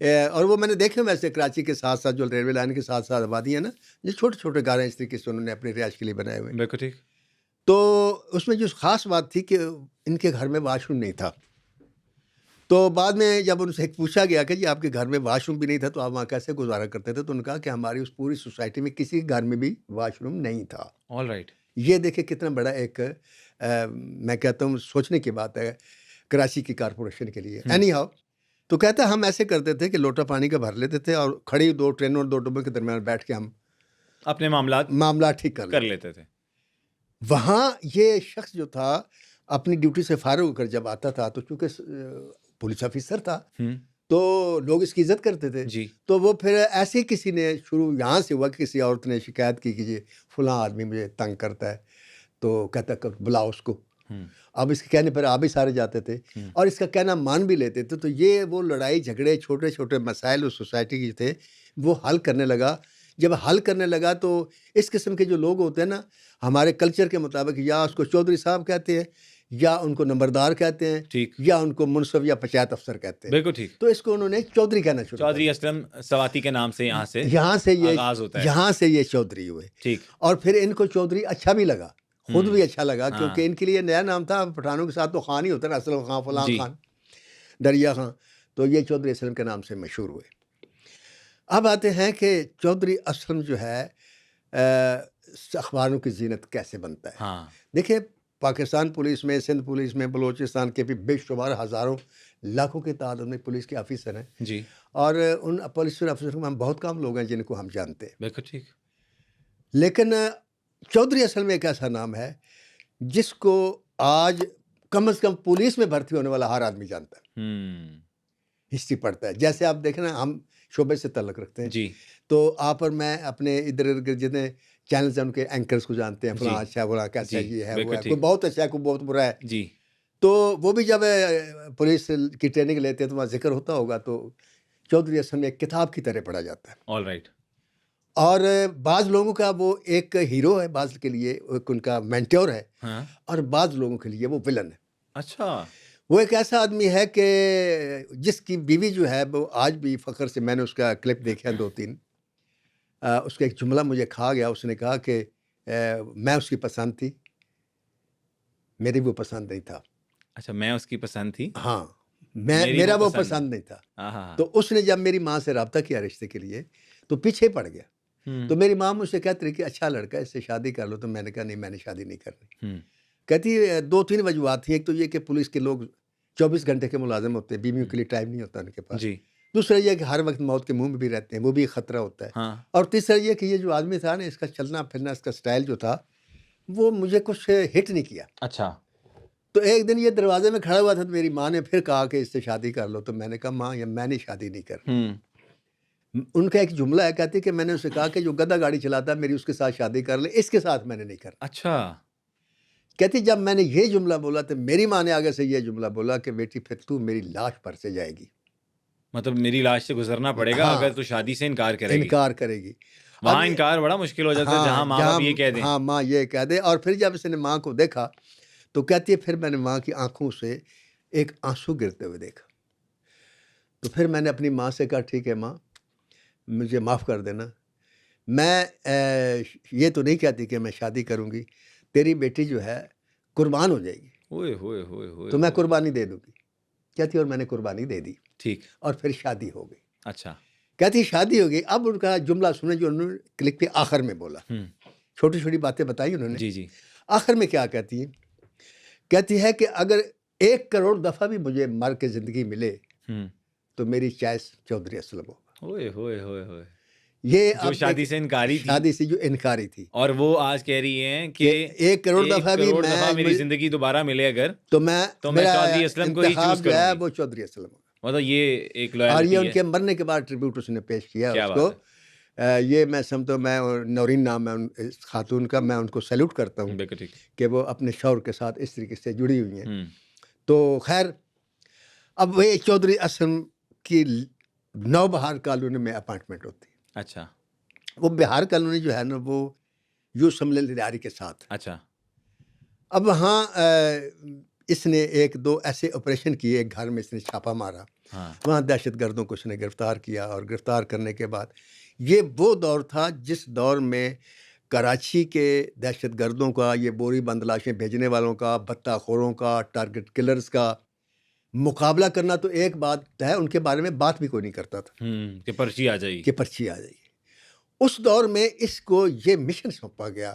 اور وہ میں نے دیکھے ویسے کراچی کے ساتھ ساتھ جو ریلوے لائن کے ساتھ ساتھ آبادی ہے نا، جو چھوٹے چھوٹے گھر ہیں اس طریقے سے انہوں نے اپنی رہائش کے لیے بنائے ہوئے. بالکل ٹھیک. تو اس میں جو خاص بات تھی کہ ان کے گھر میں واش روم نہیں تھا. تو بعد میں جب ان سے پوچھا گیا کہ جی آپ کے گھر میں واش روم بھی نہیں تھا تو آپ وہاں کیسے گزارا کرتے تھے، تو انہوں نے کہا کہ ہماری اس پوری سوسائٹی میں کسی کے گھر میں بھی واش روم نہیں تھا. All right. یہ دیکھیں کتنا بڑا ایک میں کہتا ہوں سوچنے کی بات ہے کراچی کی کارپوریشن کے لیے. اینی ہاؤ، تو کہتا ہے ہم ایسے کرتے تھے کہ لوٹا پانی کا بھر لیتے تھے اور کھڑی 2 ٹرینوں اور 2 ڈبوں کے درمیان بیٹھ کے ہم اپنے معاملات ٹھیک کر لیتے تھے. وہاں یہ شخص جو تھا اپنی ڈیوٹی سے فارغ ہو کر جب آتا تھا تو چونکہ پولیس آفیسر تھا تو لوگ اس کی عزت کرتے تھے. جی. تو وہ پھر ایسے کسی نے شروع یہاں سے ہوا کہ کسی عورت نے شکایت کی کہ یہ فلاں آدمی مجھے تنگ کرتا ہے، تو کہتا کہ بلاؤ اس کو. اب اس کے کہنے پر آپ بھی سارے جاتے تھے اور اس کا کہنا مان بھی لیتے تھے. تو یہ وہ لڑائی جھگڑے چھوٹے چھوٹے مسائل اس سوسائٹی کے تھے وہ حل کرنے لگا. جب حل کرنے لگا تو اس قسم کے جو لوگ ہوتے ہیں نا، ہمارے کلچر کے مطابق یا اس کو چودھری صاحب کہتے ہیں یا ان کو نمبردار کہتے ہیں، ٹھیک، یا ان کو منصف یا پنچایت افسر کہتے ہیں. بالکل ٹھیک. تو اس کو انہوں نے چودھری کہنا شروع کیا. چودھری اسلم سواتی کے نام سے یہاں سے یہ آغاز ہوتا ہے. یہاں سے یہ چودھری ہوئے. ٹھیک. اور پھر ان کو چودھری اچھا بھی لگا، خود بھی اچھا لگا، کیونکہ ان کے لیے نیا نام تھا. پٹھانوں کے ساتھ تو خان ہی ہوتا نا، اسلم خان، فلاں خان، دریا خان. تو یہ چودھری اسلم کے نام سے مشہور ہوئے. اب آتے ہیں کہ چودھری اسلم جو ہے اخباروں کی زینت کیسے بنتا ہے. دیکھیں پاکستان پولیس میں، سندھ پولیس میں، بلوچستان کے بھی بے شمار ہزاروں لاکھوں کی تعداد میں پولیس کے آفیسر ہیں جی. اور ان پولیس آفیسروں میں ہم بہت کم لوگ ہیں جن کو ہم جانتے ہیں. بالکل ٹھیک. لیکن چودھری اصل میں ایک ایسا نام ہے جس کو آج کم از کم پولیس میں بھرتی ہونے والا ہر آدمی جانتا ہے، ہسٹری پڑھتا ہے. جیسے آپ دیکھیں نا، ہم شعبے سے تعلق رکھتے ہیں جی. تو آپ اور میں اپنے ادھر ادھر جتنے چینلز ہیں ان کے اینکرز کو جانتے ہیں، فلاں اچھا ہے، فلاں کیسا ہے، یہ ہے، وہ ہے، کوئی بہت اچھا ہے، کوئی بہت برا ہے. جی. تو وہ بھی جب پولیس کی ٹریننگ لیتے ہیں تو وہاں ذکر ہوتا ہوگا تو چودھری اصل میں ایک کتاب کی طرح پڑھا جاتا ہے. All right. اور بعض لوگوں کا وہ ایک ہیرو ہے، بعض کے لیے ایک ان کا مینٹور ہے، اور بعض لوگوں کے لیے وہ ولن ہے. اچھا. وہ ایک ایسا آدمی ہے کہ جس کی بیوی جو ہے وہ آج بھی فخر سے، میں نے اس کا کلپ دیکھا 2-3، اس کا ایک جملہ مجھے کھا گیا. اس نے کہا کہ میں اس کی پسند تھی، میری وہ پسند نہیں تھا. اچھا، میں اس کی پسند تھی، ہاں، میرا وہ پسند نہیں تھا. تو اس نے جب میری ماں سے رابطہ کیا رشتے کے لیے تو پیچھے پڑ گیا. تو میری ماں مجھ سے کہتی رہی کہ اچھا لڑکا ہے، اس سے شادی کر لو. تو میں نے کہا نہیں، میں نے شادی نہیں کرنی. کہتی 2-3 وجوہات تھیں. ایک تو یہ کہ پولیس کے لوگ 24 گھنٹے کے ملازم ہوتے ہیں، بیویوں کے لیے ٹائم نہیں ہوتا ان کے پاس. دوسرا یہ کہ ہر وقت موت کے منہ میں بھی رہتے ہیں، وہ بھی ایک خطرہ ہوتا ہے. اور تیسرا یہ کہ یہ جو آدمی تھا نا، اس کا چلنا پھرنا، اس کا سٹائل جو تھا وہ مجھے کچھ ہٹ نہیں کیا. اچھا. تو ایک دن یہ دروازے میں کھڑا ہوا تھا تو میری ماں نے پھر کہا کہ اس سے شادی کر لو. تو میں نے کہا ماں، میں نے شادی نہیں کرنی. ان کا ایک جملہ ہے، کہتی کہ میں نے اسے کہا کہ جو گدھا گاڑی چلاتا ہے میری اس کے ساتھ شادی کر لے، اس کے ساتھ میں نے نہیں کرنا. اچھا. کہتی جب میں نے یہ جملہ بولا تو میری ماں نے آگے سے یہ جملہ بولا کہ بیٹی پھر تو میری لاش پر سے جائے گی، مطلب میری لاش سے گزرنا پڑے گا اگر تو شادی سے انکار کرے گی. وہاں انکار بڑا مشکل ہو جاتا ہے جہاں ماں باپ یہ کہہ دیں. ہاں، ماں یہ کہہ دے. اور پھر جب اس نے ماں کو دیکھا تو کہتی ہے پھر میں نے ماں کی آنکھوں سے ایک آنسو گرتے ہوئے دیکھا. تو پھر میں نے اپنی ماں سے کہا ٹھیک ہے ماں، مجھے معاف کر دینا، میں یہ تو نہیں کہتی کہ میں شادی کروں گی، تیری بیٹی جو ہے قربان ہو جائے گی تو میں قربانی دے دوں گی. کہتی اور میں نے قربانی دے دی. ٹھیک. اور پھر شادی ہو گئی. اچھا. کہتی شادی ہو گئی. اب ان کا جملہ سنیں جو انہوں نے کلپ کے آخر میں بولا. چھوٹی چھوٹی باتیں بتائی انہوں نے. جی. آخر میں کیا کہتی ہے؟ کہتی ہے کہ اگر 1 کروڑ دفعہ بھی مجھے مر کے زندگی ملے تو میری چوائس چودھری اسلم ہوگا. یہ جو شادی سے انکاری تھی، شادی سے جو انکاری تھی، اور وہ آج کہہ رہی ہیں کہ 1 کروڑ دفعہ بھی میری زندگی دوبارہ ملے اگر تو میں چودھری اسلم کو ہی چوز کروں گی. وہ چودھری اسلم ہوگا. مطلب یہ ایک لائلٹی ہے. اور یہ ان کے مرنے کے بعد ٹریبیوٹ اس نے پیش کیا اس کو. یہ میں سمجھتا ہوں، میں نورین نام ہے خاتون کا، میں ان کو سیلوٹ کرتا ہوں کہ وہ اپنے شوہر کے ساتھ اس طریقے سے جڑی ہوئی ہیں. تو خیر، اب وہ چودھری اسلم کی 9 بہار کالونی میں اپارٹمنٹ ہوتی ہے. اچھا. وہ بہار کالونی جو ہے نا وہ یو سملے لداری کے ساتھ. اچھا. اب وہاں اس نے 1-2 ایسے آپریشن کیے. ایک گھر میں اس نے چھاپا مارا ہاں وہاں دہشت گردوں کو اس نے گرفتار کیا، اور گرفتار کرنے کے بعد یہ وہ دور تھا جس دور میں کراچی کے دہشت گردوں کا، یہ بوری بند لاشیں بھیجنے والوں کا، بھتہ خوروں کا، ٹارگٹ کلرز کا مقابلہ کرنا تو ایک بات ہے، ان کے بارے میں بات بھی کوئی نہیں کرتا تھا کہ پرچی آ جائے گی. کہ پرچی آ جائے گی. اس دور میں اس کو یہ مشن سونپا گیا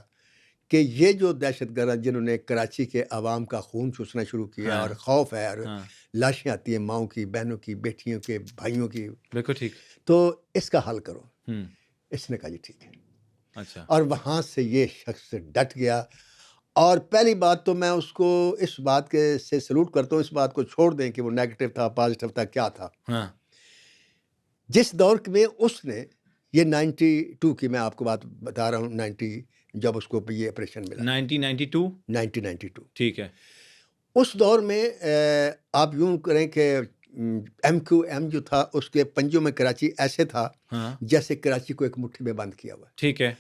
کہ یہ جو دہشت گرد جنہوں نے کراچی کے عوام کا خون چوسنا شروع کیا، ہاں. اور خوف ہے، اور ہاں لاشیں آتی ہیں ماؤں کی، بہنوں کی، بیٹیوں کے، بھائیوں کی، بالکل ٹھیک. تو اس کا حل کرو. ہوں اس نے کہا جی ٹھیک ہے. اچھا. اور وہاں سے یہ شخص ڈٹ گیا. اور پہلی بات تو میں اس کو اس بات کے سے سلوٹ کرتا ہوں، اس بات کو چھوڑ دیں کہ وہ نیگیٹو تھا، پازیٹیو تھا، کیا تھا. ہاں جس دور میں اس نے یہ 92 کی میں آپ کو بات بتا رہا ہوں، 90 جب اس کو یہ آپریشن ملا 1992. 1992. ٹھیک ہے. اس دور میں آپ یوں کریں کہ MQM جو تھا اس کے پنجوں میں کراچی ایسے تھا ہاں جیسے کراچی کو ایک مٹھی میں بند کیا ہوا ہے. ٹھیک ہے.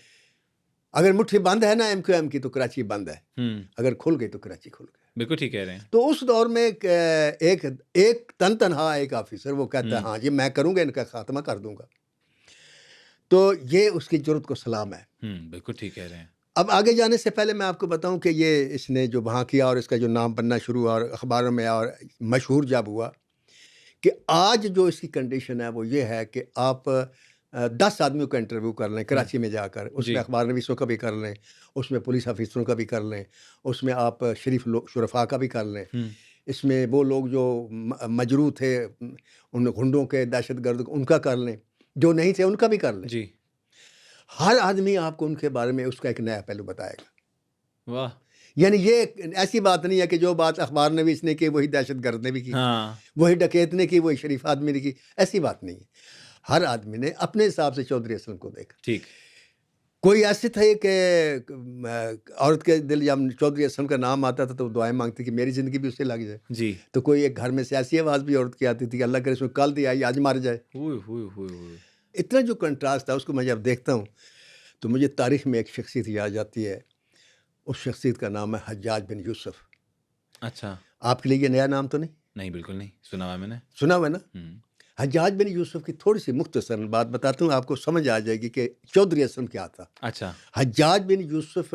اگر مٹھی بند ہے نا MQM کی تو کراچی بند ہے، ہوں اگر کھل گئی تو کراچی کھل گئی. بالکل ٹھیک کہہ رہے ہیں. تو اس دور میں ایک تنہا ایک آفیسر وہ کہتا ہے ہاں جی میں کروں گا، ان کا خاتمہ کر دوں گا. تو یہ اس کی جرأت کو سلام ہے. بالکل ٹھیک کہہ رہے ہیں. اب آگے جانے سے پہلے میں آپ کو بتاؤں کہ یہ اس نے جو وہاں کیا اور اس کا جو نام بننا شروع ہوا اور اخباروں میں اور مشہور جب ہوا، کہ آج جو اس کی کنڈیشن ہے وہ یہ ہے کہ آپ 10 آدمیوں کا انٹرویو کر لیں کراچی میں جا کر، اس جی. میں اخبار نویسوں کا بھی کر لیں، اس میں پولیس آفیسروں کا بھی کر لیں، اس میں آپ شریف شرفا کا بھی کر لیں، اس میں وہ لوگ جو مجروح تھے ان گھنڈوں کے، دہشت گرد، ان کا کر لیں، جو نہیں تھے ان کا بھی کر لیں. جی. ہر آدمی آپ کو ان کے بارے میں اس کا ایک نیا پہلو بتائے گا. واہ. یعنی یہ ایسی بات نہیں ہے کہ جو بات اخبار نویس نے کی وہی دہشت گرد نے بھی کی، ہاں وہی ڈکیت نے کی وہی شریف آدمی نے کی. ایسی بات نہیں ہے. ہر آدمی نے اپنے حساب سے چودھری اسلم کو دیکھا. ٹھیک. کوئی ایسے تھے کہ عورت کے دل جب چودھری اسلم کا نام آتا تھا تو وہ دعائیں مانگتی کہ میری زندگی بھی اس سے لگ جائے. جی. تو کوئی ایک گھر میں سے ایسی آواز بھی عورت کی آتی تھی کہ اللہ کرے اس میں کل دی آئی آج مار جائے. ہوئے. اتنا جو کنٹراسٹ تھا اس کو میں جب دیکھتا ہوں تو مجھے تاریخ میں ایک شخصیت یاد جاتی ہے. اس شخصیت کا نام ہے حجاج بن یوسف. اچھا. آپ کے لیے یہ نیا نام تو نہیں؟ نہیں بالکل نہیں سنا ہوا میں نے. سنا ہوا ہے نا. حجاج بن یوسف کی تھوڑی سی مختصر بات بتاتا ہوں، آپ کو سمجھ آ جائے گی کہ چودھری اسلم کیا تھا. اچھا. حجاج بن یوسف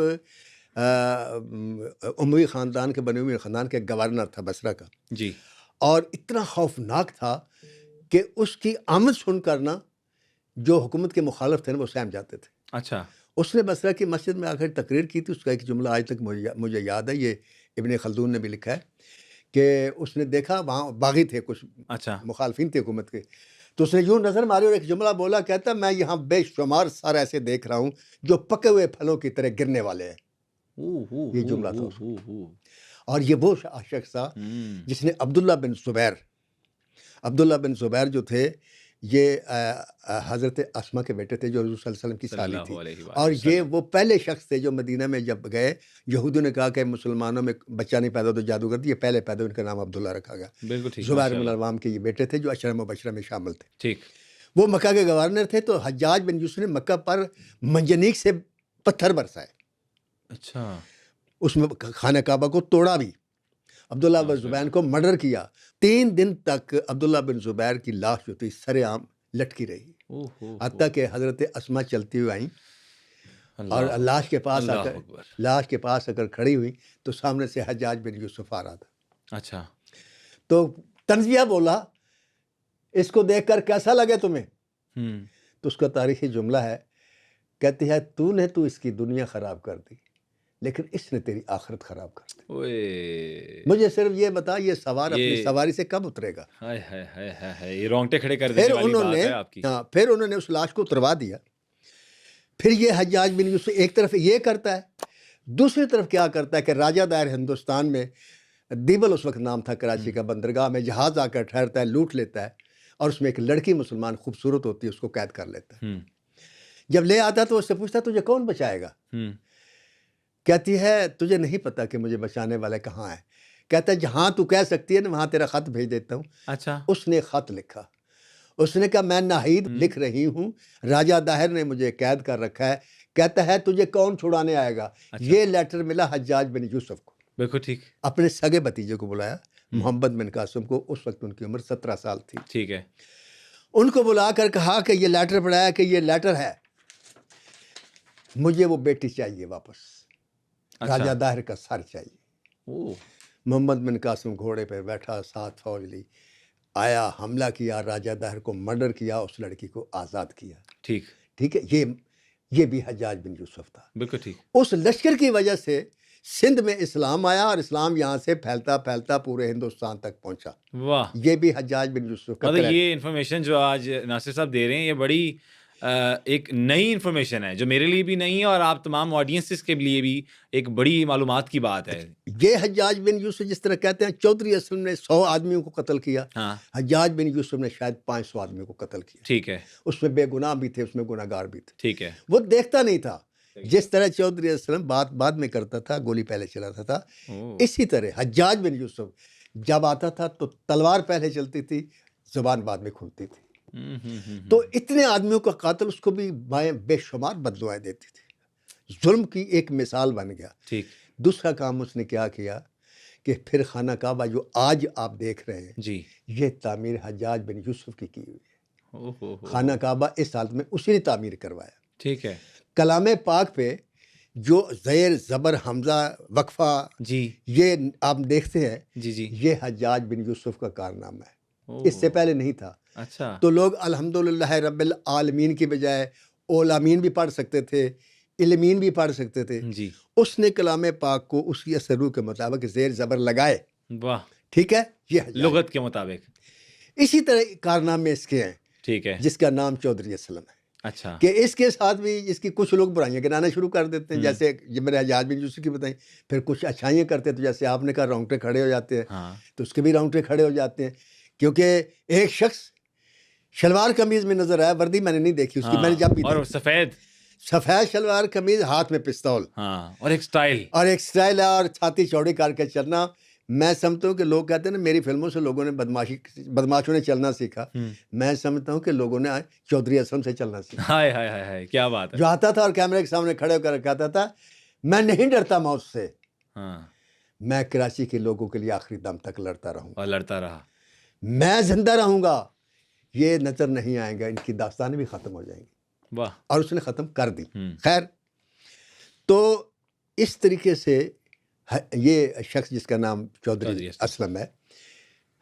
اموی خاندان کے بنے ہوئے خاندان کے گورنر تھا بصرہ کا. جی. اور اتنا خوفناک تھا کہ اس کی آمد سن کر نا جو حکومت کے مخالف تھے نا وہ سہم جاتے تھے. اچھا. اس نے بصرہ کی مسجد میں آ کر تقریر کی تھی. اس کا ایک جملہ آج تک مجھے یاد ہے، یہ ابن خلدون نے بھی لکھا ہے کہ اس نے دیکھا وہاں باغی تھے کچھ اچھا. مخالفین تھے حکومت کے، تو اس نے یوں نظر ماری اور ایک جملہ بولا، کہتا میں یہاں بے شمار سر ایسے دیکھ رہا ہوں جو پکے ہوئے پھلوں کی طرح گرنے والے ہیں. یہ جملہ تھا اس کا. اور یہ وہ شخص تھا جس نے عبداللہ بن زبیر جو تھے یہ حضرت اسما کے بیٹے تھے جو حضور صلی اللہ علیہ وسلم کی سالی تھی. اور یہ وہ پہلے شخص تھے جو مدینہ میں جب گئے، یہودیوں نے کہا کہ مسلمانوں میں بچہ نہیں پیدا تو جادوگر تھے، یہ پہلے پیدا، ان کا نام عبداللہ رکھا گیا. بالکل ٹھیک. زبیر بن العوام کے یہ بیٹے تھے جو عشرہ مبشرہ میں شامل تھے. ٹھیک. وہ مکہ کے گورنر تھے. تو حجاج بن یوسف نے مکہ پر منجنیق سے پتھر برسائے. اچھا. اس میں خانہ کعبہ کو توڑا بھی. عبداللہ بن زبیر کو مرڈر کیا. 3 دن تک عبداللہ بن زبیر کی لاش جو تھی سر عام لٹکی رہی، حتیٰ کہ حضرت اسما چلتی ہوئی آئیں اور لاش کے پاس اگر کھڑی ہوئی تو سامنے سے حجاج بن یوسف آ رہا تھا. اچھا. تو تنزیہ بولا اس کو دیکھ کر کیسا لگے تمہیں؟ تو اس کا تاریخی جملہ ہے، کہتی ہے تو اس کی دنیا خراب کر دی لیکن اس نے تیری آخرت خراب کر دی. مجھے صرف یہ بتا یہ سوار اپنی سواری سے کب اترے گا؟ یہ رونگٹے کھڑے کر دینے والی بات ہے آپ کی. پھر انہوں نے اس لاش کو اتروا دیا. پھر یہ حجاج بن یوسف ایک طرف یہ کرتا ہے، دوسری طرف کیا کرتا ہے کہ راجہ دائر ہندوستان میں، دیبل اس وقت نام تھا کراچی کا، بندرگاہ میں جہاز آ کر ٹھہرتا ہے، لوٹ لیتا ہے اور اس میں ایک لڑکی مسلمان خوبصورت ہوتی ہے اس کو قید کر لیتا ہے. جب لے آتا تو اس سے پوچھتا تجھے کون بچائے گا؟ کہتی ہے تجھے نہیں پتا کہ مجھے بچانے والے کہاں ہیں. کہتا ہے جہاں تو کہہ سکتی ہے نا وہاں تیرا خط بھیج دیتا ہوں. اچھا. اس نے خط لکھا. اس نے کہا میں ناہید لکھ رہی ہوں، راجہ داہر نے مجھے قید کر رکھا ہے. کہتا ہے تجھے کون چھڑانے آئے گا؟ یہ لیٹر ملا حجاج بن یوسف کو. بالکل ٹھیک. اپنے سگے بھتیجے کو بلایا، محمد بن قاسم کو. اس وقت ان کی عمر 17 سال تھی. ٹھیک ہے. ان کو بلا کر کہا کہ یہ لیٹر پڑھایا کہ یہ لیٹر ہے, مجھے وہ بیٹی چاہیے واپس, راجہ داہر کا سر چاہیے. محمد بن قاسم گھوڑے پہ بیٹھا, ساتھ فوج لی, آیا, حملہ کیا, راجہ داہر کو مرڈر کیا, اس لڑکی کو آزاد کیا. ٹھیک ہے. یہ بھی حجاج بن یوسف تھا. بالکل ٹھیک. اس لشکر کی وجہ سے سندھ میں اسلام آیا, اور اسلام یہاں سے پھیلتا پھیلتا پورے ہندوستان تک پہنچا. واہ. یہ بھی حجاج بن یوسف کا. مطلب یہ انفارمیشن جو آج ناصر صاحب دے رہے ہیں یہ بڑی ایک نئی انفارمیشن ہے, جو میرے لیے بھی نہیں ہے اور آپ تمام آڈینسز کے لیے بھی ایک بڑی معلومات کی بات ہے. یہ حجاج بن یوسف جس طرح کہتے ہیں چودھری اسلم نے 100 آدمیوں کو قتل کیا, حجاج بن یوسف نے شاید 500 آدمیوں کو قتل کیا. ٹھیک ہے. اس میں بے گناہ بھی تھے, اس میں گناہ گار بھی تھے. ٹھیک ہے. وہ دیکھتا نہیں تھا. جس طرح چودھری اسلم بات بعد میں کرتا تھا, گولی پہلے چلاتا تھا, اسی طرح حجاج بن یوسف جب آتا تھا تو تلوار پہلے چلتی تھی, زبان بعد میں کھلتی تھی. تو اتنے آدمیوں کا قاتل, اس کو بھی بے شمار بددعائیں دیتی تھی. ظلم کی ایک مثال بن گیا. ٹھیک. دوسرا کام اس نے کیا کیا کہ پھر خانہ کعبہ جو آج آپ دیکھ رہے ہیں جی, یہ تعمیر حجاج بن یوسف کی ہوئی ہے. خانہ کعبہ اس حالت میں اسی نے تعمیر کروایا. ٹھیک ہے. کلام پاک پہ جو زیر زبر حمزہ وقفہ جی یہ آپ دیکھتے ہیں, جی جی, یہ حجاج بن یوسف کا کارنامہ ہے. اس سے پہلے نہیں تھا. اچھا. تو لوگ الحمدللہ رب العالمین کی بجائے اولامین بھی پڑھ سکتے تھے, علمین بھی پڑھ سکتے تھے. جی. اس نے کلام پاک کو اس کی اثرو کے مطابق زیر زبر لگائے. واہ. ٹھیک ہے. یہ لغت کے مطابق. اسی طرح کارنامے اس کے ہیں. ٹھیک ہے. جس کا نام چودھری اسلم ہے. اچھا. کہ اس کے ساتھ بھی اس کی کچھ لوگ برائیاں گنانا شروع کر دیتے ہیں, جیسے یہ میرے حجاج بن یوسف کی بتائیں. پھر کچھ اچھائیاں کرتے تو جیسے آپ نے کہا رونگٹے کھڑے ہو جاتے ہیں, تو اس کے بھی رونگٹے کھڑے ہو جاتے ہیں. کیونکہ ایک شخص شلوار قمیض میں نظر آیا, وردی میں نے نہیں دیکھی اس کی, میں نے جب بھی اور سفید شلوار قمیض, ہاتھ میں پستول, اور ایک سٹائل ہے, اور چھاتی چوڑی کر کے چلنا. میں سمجھتا ہوں کہ لوگ کہتے ہیں نا میری فلموں سے لوگوں نے بدماشوں نے چلنا سیکھا. میں سمجھتا ہوں کہ لوگوں نے چودھری اسلم سے چلنا سیکھا. ہائے ہائے ہائے, کیا بات ہے. جو آتا تھا اور کیمرے کے سامنے کھڑے ہو کر کہتا تھا میں نہیں ڈرتا موت سے, میں کراچی کے لوگوں کے لیے آخری دم تک لڑتا رہوں گا, اور لڑتا رہا, میں زندہ رہوں گا, یہ نظر نہیں آئے گا, ان کی داستانیں بھی ختم ہو جائیں گی. واہ. اور اس نے ختم کر دی. خیر, تو اس طریقے سے یہ شخص جس کا نام چودھری اسلم ہے,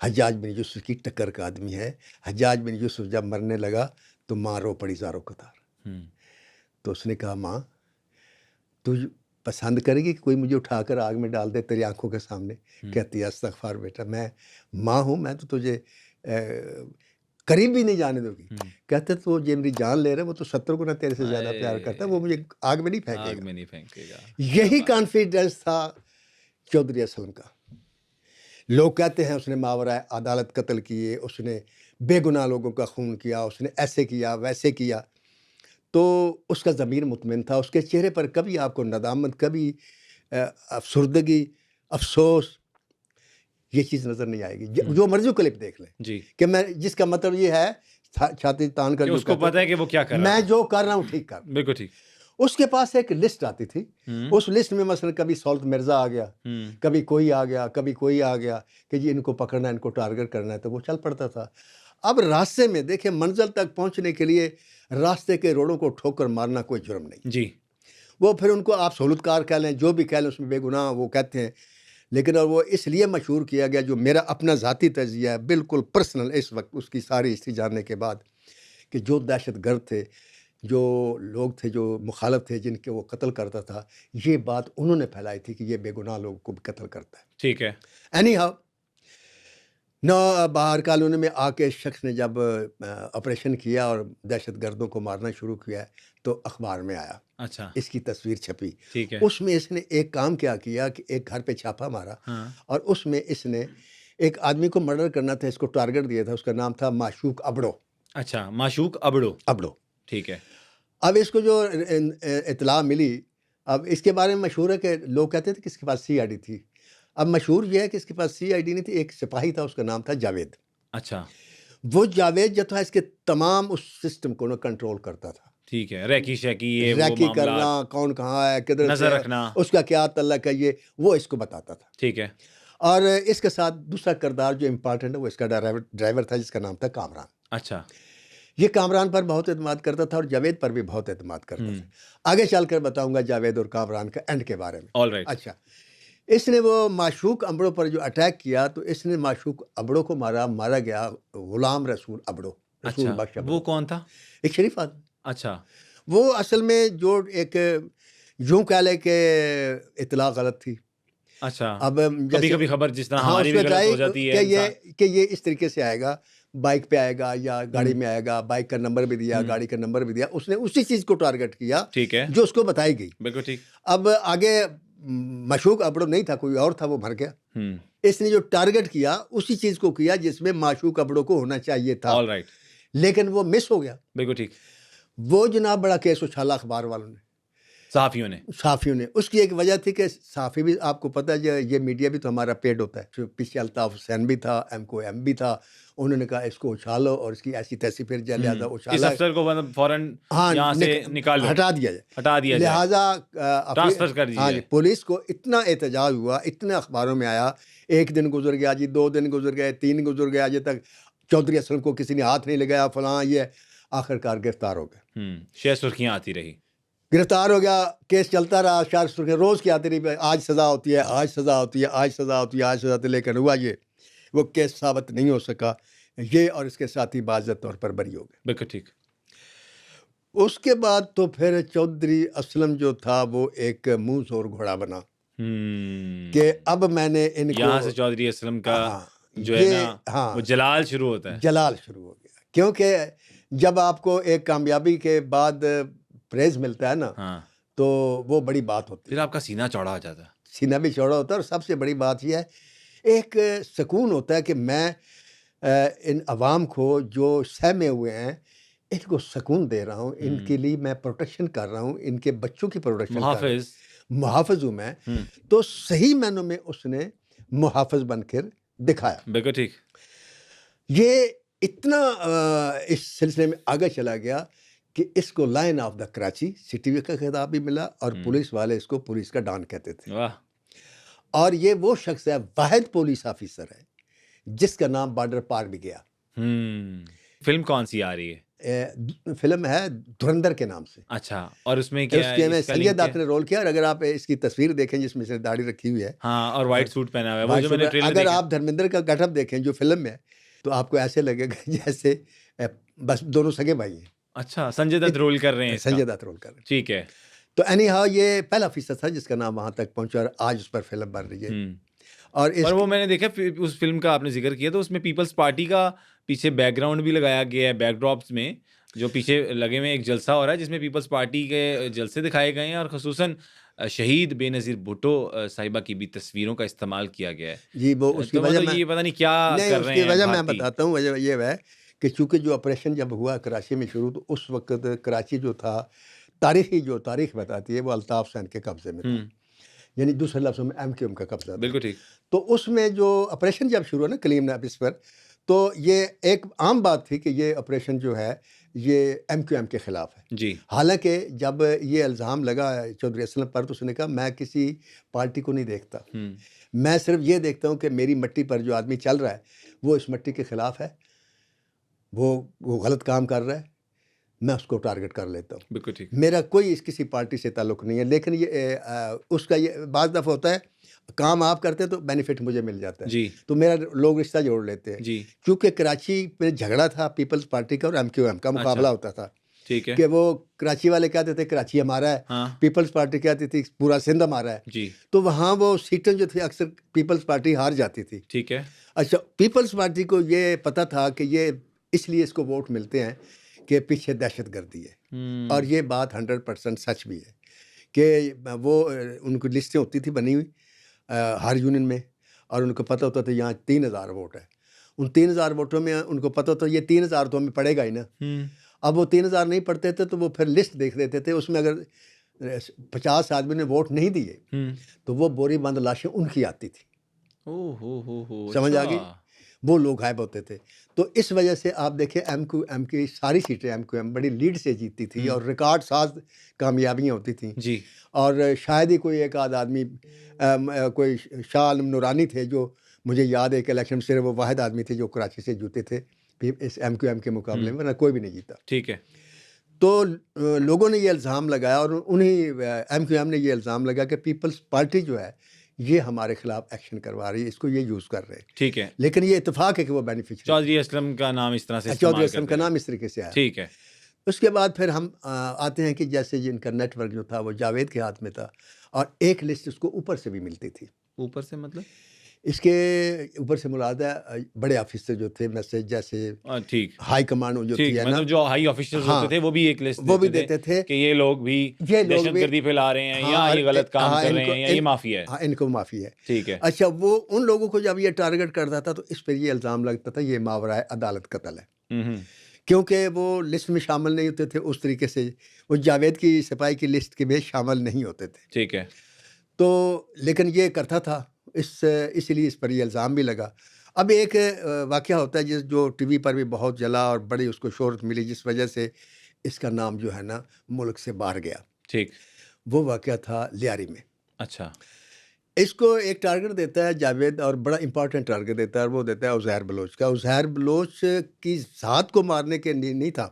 حجاج بن یوسف کی ٹکر کا آدمی ہے. حجاج بن یوسف جب مرنے لگا تو ماں رو پڑی زاروں قطار. تو اس نے کہا ماں تو پسند کرے گی کہ کوئی مجھے اٹھا کر آگ میں ڈال دے تیری آنکھوں کے سامنے؟ کہتی ہے استغفار بیٹا, میں ماں ہوں, میں تو تجھے قریب بھی نہیں جانے دو گی. کہتے تو جو میری جان لے رہا ہے وہ تو 70 گنا تیرے سے زیادہ پیار کرتا ہے, وہ مجھے آگ میں نہیں پھینکے گا. یہی کانفیڈنس تھا چودھری اسلم کا. لوگ کہتے ہیں اس نے ماورائے عدالت قتل کیے, اس نے بے گناہ لوگوں کا خون کیا, اس نے ایسے کیا ویسے کیا. تو اس کا ضمیر مطمئن تھا, اس کے چہرے پر کبھی آپ کو ندامت, کبھی افسردگی, افسوس, یہ چیز نظر نہیں آئے گی. جو مرضی کلپ دیکھ لیں جی, کہ میں جس کا مطلب یہ ہے چھاتی تان کر, اس کو پتہ ہے کہ وہ کیا کر رہا ہے, میں جو کر رہا ہوں ٹھیک کر. بالکل ٹھیک. اس کے پاس ایک لسٹ آتی تھی. اس لسٹ میں مثلا کبھی سولت مرزا آ گیا, کبھی کوئی آ گیا, کبھی کوئی آ گیا کہ جی ان کو پکڑنا ہے, ان کو ٹارگٹ کرنا ہے, تو وہ چل پڑتا تھا. اب راستے میں دیکھیں منزل تک پہنچنے کے لیے راستے کے روڑوں کو ٹھوکر مارنا کوئی جرم نہیں. جی, وہ پھر ان کو آپ سہولت کار کہہ لیں, جو بھی کہہ لیں, اس میں بے گناہ وہ کہتے ہیں. لیکن اور وہ اس لیے مشہور کیا گیا, جو میرا اپنا ذاتی تجزیہ ہے بالکل پرسنل اس وقت اس کی ساری ہسٹری جاننے کے بعد, کہ جو دہشت گرد تھے, جو لوگ تھے, جو مخالف تھے, جن کے وہ قتل کرتا تھا, یہ بات انہوں نے پھیلائی تھی کہ یہ بے گناہ لوگوں کو بھی قتل کرتا ہے. ٹھیک ہے. اینی ہاؤ باہر کالونی میں آ کے شخص نے جب آپریشن کیا اور دہشت گردوں کو مارنا شروع کیا تو اخبار میں آیا. اچھا, اس کی تصویر چھپی. ٹھیک ہے. اس میں اس نے ایک کام کیا کہ ایک گھر پہ چھاپا مارا, اور اس میں اس نے ایک آدمی کو مرڈر کرنا تھا, اس کو ٹارگٹ دیا تھا, اس کا نام تھا معشوق ابڑو. اچھا, معشوق ابڑو. ٹھیک ہے. اب اس کو جو اطلاع ملی, اب اس کے بارے میں مشہور ہے کہ لوگ کہتے تھے کہ اس کے پاس CID تھی. اب مشہور یہ ہے کہ اس کے پاس CID نہیں تھی, ایک سپاہی تھا, اس کا نام تھا جاوید. اچھا, وہ جاوید جو تھا اس کے تمام اس سسٹم کو کنٹرول کرتا تھا. ٹھیک ہے. ریکی شیکی, ریکی کرنا, کون کہاں ہے, کدھر نظر رکھنا, اس کا کیا تعلق ہے, یہ وہ اس کو بتاتا تھا. ٹھیک ہے. اور اس کے ساتھ دوسرا کردار جو امپارٹنٹ ہے وہ اس کا ڈرائیور تھا جس کا نام تھا کامران. اچھا. یہ کامران پر بہت اعتماد کرتا تھا اور جاوید پر بھی بہت اعتماد کرتا تھا. آگے چل کر بتاؤں گا جاوید اور کامران کا اینڈ کے بارے میں. All right. اچھا، اس نے وہ معشوق ابڑو پر جو اٹیک کیا تو اس نے معشوق ابڑو کو مارا گیا غلام رسول ابڑو. رسول اچھا، بخش ابڑو وہ کون تھا؟ ایک شریف آدمی. اچھا. وہ اصل میں جو ایک یوں کہہ لے کہ اطلاع غلط تھی. اچھا. اب کبھی کبھی خبر جس طرح ہماری اس بھی کو غلط ہو چاہیے جاتی ہے کہ یہ اس طریقے سے آئے گا، بائک پہ آئے گا یا گاڑی میں آئے گا، بائک کا نمبر بھی دیا، گاڑی کا نمبر بھی دیا. اس نے اسی چیز کو ٹارگٹ کیا ٹھیک ہے، جو اس کو بتائی گئی. بالکل ٹھیک. اب آگے معشوق ابڑو نہیں تھا، کوئی اور تھا، وہ مر گیا. اس نے جو ٹارگٹ کیا اسی چیز کو کیا جس میں معشوق ابڑو کو ہونا چاہیے تھا. All right. لیکن وہ مس ہو گیا. بالکل ٹھیک. وہ جناب بڑا کیس اچھالا اخبار والوں نے، صحافیوں نے. اس کی ایک وجہ تھی کہ صحافی بھی آپ کو پتہ ہے یہ میڈیا بھی تو ہمارا پیڈ ہوتا ہے. پیچھے الطاف حسین بھی تھا، ایم بھی تھا. انہوں نے کہا اس کو اچھالو اور اس کی ایسی تیسی پھر لہٰذا اس افسر کو فوراً یہاں سے نکال لو، ہٹا دیا جائے. لہٰذا ٹرانسفر کر دیا. ہاں جی، پولیس کو اتنا احتجاج ہوا، اتنے اخباروں میں آیا. ایک دن گزر گیا جی، 2 دن گزر گئے، 3 گزر گیا، آج تک چودھری اسلم کو کسی نے ہاتھ نہیں لگایا فلاں. یہ آخرکار گرفتار ہو گیا. شہ سرخیاں آتی رہی. گرفتار ہو گیا، کیس چلتا رہا. شہر سرخیاں روز کی آتی رہی، آج سزا ہوتی ہے، آج سزا ہوتی ہے، آج سزا ہوتی ہے، آج سزا ہوتی ہے. لیکن ہوا یہ وہ کیس ثابت نہیں ہو سکا. یہ اور اس کے ساتھی باضابطہ طور پر بری ہو گئے. بالکل ٹھیک. اس کے بعد تو پھر چودھری اسلم جو تھا وہ ایک منہ زور گھوڑا بنا کہ اب میں نے ان کو یہاں سے چودھری اسلم کا جو ہے نا وہ جلال شروع ہوتا ہے. جلال شروع ہو گیا. کیونکہ جب آپ کو ایک کامیابی کے بعد پریز ملتا ہے نا تو وہ بڑی بات ہوتی ہے. پھر آپ کا سینہ چوڑا ہو جاتا ہے. سینہ بھی چوڑا ہوتا ہے. اور سب سے بڑی بات یہ ہے ایک سکون ہوتا ہے کہ میں ان عوام کو جو سہمے ہوئے ہیں ان کو سکون دے رہا ہوں، ان کے لیے میں پروٹیکشن کر رہا ہوں، ان کے بچوں کی پروٹیکشن محافظ ہوں میں. تو صحیح معنوں میں اس نے محافظ بن کر دکھایا. بالکل ٹھیک. یہ اتنا اس سلسلے میں آگے چلا گیا کہ اس کو line of the Karachi city کا خطاب بھی ملا اور پولیس والے اس کو پولیس کا ڈان کہتے تھے. اور یہ وہ شخص ہے، واحد پولیس آفیسر ہے جس کا نام بارڈر پار بھی گیا. فلم کون سی آ رہی ہے؟ فلم ہے دھرندر کے نام سے. اچھا. اور اس میں کیا ہے؟ سید دات نے رول کیا. اور اگر آپ اس کی تصویر دیکھیں جس میں سے داڑھی رکھی ہوئی ہے اور وائٹ سوٹ پہنا ہوا ہے، اگر آپ دھرمیندر کا گیٹ اپ دیکھیں جو فلم میں تو آپ کو ایسے لگے گا جیسے بس دونوں سگے بھائی ہیں. اچھا. سنجے دت رول کر رہے ہیں. سنجے دت رول کر رہے ہیں. ٹھیک ہے. تو اینی ہاؤ یہ پہلا فیصد تھا جس کا نام وہاں تک پہنچا اور آج اس پر فلم بن رہی ہے. اور وہ میں نے دیکھا اس فلم کا آپ نے ذکر کیا تو اس میں پیپلز پارٹی کا پیچھے بیک گراؤنڈ بھی لگایا گیا ہے. بیک ڈراپس میں جو پیچھے لگے ہوئے ایک جلسہ ہو رہا ہے جس میں پیپلز پارٹی کے جلسے دکھائے گئے ہیں اور خصوصاً شہید بے نظیر بھٹو صاحبہ کی بھی تصویروں کا استعمال کیا گیا ہے. جی وہ اس کی وجہ میں یہ پتہ نہیں کیا کر رہے ہیں. اس کی وجہ میں بتاتا ہوں. وجہ یہ ہے کہ چونکہ جو آپریشن جب ہوا کراچی میں شروع تو اس وقت کراچی جو تھا تاریخ بتاتی ہے وہ الطاف حسین کے قبضے میں تھا. یعنی دوسرے لفظوں میں MQM کا قبضہ. بالکل ٹھیک. تو اس میں جو آپریشن جب شروع ہوا نا کلیم نابس پر تو یہ ایک عام بات تھی کہ یہ آپریشن جو ہے یہ MQM کے خلاف ہے. جی. حالانکہ جب یہ الزام لگا چودھری اسلم پر تو اس نے کہا میں کسی پارٹی کو نہیں دیکھتا، میں صرف یہ دیکھتا ہوں کہ میری مٹی پر جو آدمی چل رہا ہے وہ اس مٹی کے خلاف ہے، وہ غلط کام کر رہا ہے، میں اس کو ٹارگٹ کر لیتا ہوں. بالکل ٹھیک. میرا کوئی کسی پارٹی سے تعلق نہیں ہے. لیکن یہ اس کا یہ بعض دفعہ ہوتا ہے کام آپ کرتے تو بینیفٹ مجھے مل جاتا ہے. جی. تو میرا لوگ رشتہ جوڑ لیتے ہیں. جی. کیونکہ کراچی پہ جھگڑا تھا پیپلز پارٹی کا اور MQM کا مقابلہ ہوتا تھا. ٹھیک ہے. کہ وہ کراچی والے کہتے تھے کراچی ہمارا ہے، پیپلز پارٹی کہتی تھی پورا سندھ ہمارا ہے. جی. تو وہاں وہ سیٹیں جو تھی اکثر پیپلز پارٹی ہار جاتی تھی. ٹھیک ہے. اچھا پیپلز پارٹی کو یہ پتہ تھا کہ یہ اس لیے اس کو ووٹ ملتے ہیں کہ پیچھے دہشت گردی ہے. اور یہ بات 100% سچ بھی ہے کہ وہ ان کی لسٹیں ہوتی تھی بنی ہوئی ہر یونین میں اور ان کو پتہ ہوتا تھا یہاں 3000 ووٹ ہے. ان 3000 ووٹوں میں ان کو پتہ ہوتا یہ 3000 تو ہمیں پڑے گا ہی نا. اب وہ 3000 نہیں پڑھتے تھے تو وہ پھر لسٹ دیکھ لیتے تھے. اس میں اگر 50 آدمی نے ووٹ نہیں دیے تو وہ بوری بند لاشیں ان کی آتی تھی. سمجھ آ گئی. وہ لوگ غائب ہوتے تھے. تو اس وجہ سے آپ دیکھیں ایم کی ساری سیٹیں ایم بڑی لیڈ سے جیتتی تھی اور ریکارڈ ساز کامیابیاں ہوتی تھیں. جی. اور شاید ہی کوئی ایک آدھ آدمی کوئی شاہ عالم نورانی تھے جو مجھے یاد ہے کہ الیکشن میں صرف وہ واحد آدمی تھے جو کراچی سے جیتے تھے اس ایم کے مقابلے میں, ورنہ کوئی بھی نہیں جیتا. ٹھیک ہے. تو لوگوں نے یہ الزام لگایا اور انہیں ایم نے یہ الزام لگا کہ پیپلز پارٹی جو ہے یہ ہمارے خلاف ایکشن کروا رہی ہے, اس کو یہ یوز کر رہے ہیں. ٹھیک ہے. لیکن یہ اتفاق ہے کہ وہ بینیفیشری چودھری اسلم کا نام اس طرح سے چودھری اسلم کا نام اس طریقے سے آیا. ٹھیک ہے. اس کے بعد پھر ہم آتے ہیں کہ جیسے جن کا نیٹ ورک جو تھا وہ جاوید کے ہاتھ میں تھا اور ایک لسٹ اس کو اوپر سے بھی ملتی تھی. اوپر سے مطلب اس کے اوپر سے مراد ہے بڑے آفیسر جو تھے میسج جیسے ٹھیک ہائی کمانڈ جو تھی ہے نا, مطلب جو ہائی آفیسرز ہوتے تھے وہ بھی ایک لسٹ وہ بھی دیتے تھے کہ یہ لوگ بھی دہشت گردی پھیلا رہے ہیں یا یہ غلط کام کر رہے ہیں یا یہ معافی ہے. ہاں, ان کو معافی ہے. ٹھیک ہے. اچھا, وہ ان لوگوں کو جب یہ ٹارگٹ کرتا تھا تو اس پر یہ الزام لگتا تھا یہ ماورائے عدالت قتل ہے, کیونکہ وہ لسٹ میں شامل نہیں ہوتے تھے اس طریقے سے, وہ جاوید کی سپاہی کی لسٹ کے میں شامل نہیں ہوتے تھے. ٹھیک ہے. تو لیکن یہ کرتا تھا, اسی لیے اس پر یہ الزام بھی لگا. اب ایک واقعہ ہوتا ہے جو ٹی وی پر بھی بہت جلا اور بڑی اس کو شہرت ملی جس وجہ سے اس کا نام جو ہے نا ملک سے باہر گیا. ٹھیک. وہ واقعہ تھا لیاری میں. اچھا. اس کو ایک ٹارگٹ دیتا ہے جاوید اور بڑا امپورٹنٹ ٹارگٹ دیتا ہے, اور وہ دیتا ہے عزیر بلوچ کا. عزیر بلوچ کی ذات کو مارنے کے نہیں تھا,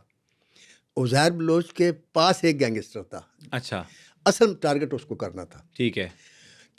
عزیر بلوچ کے پاس ایک گینگسٹر تھا. اچھا. اصل ٹارگٹ اس کو کرنا تھا. ٹھیک ہے.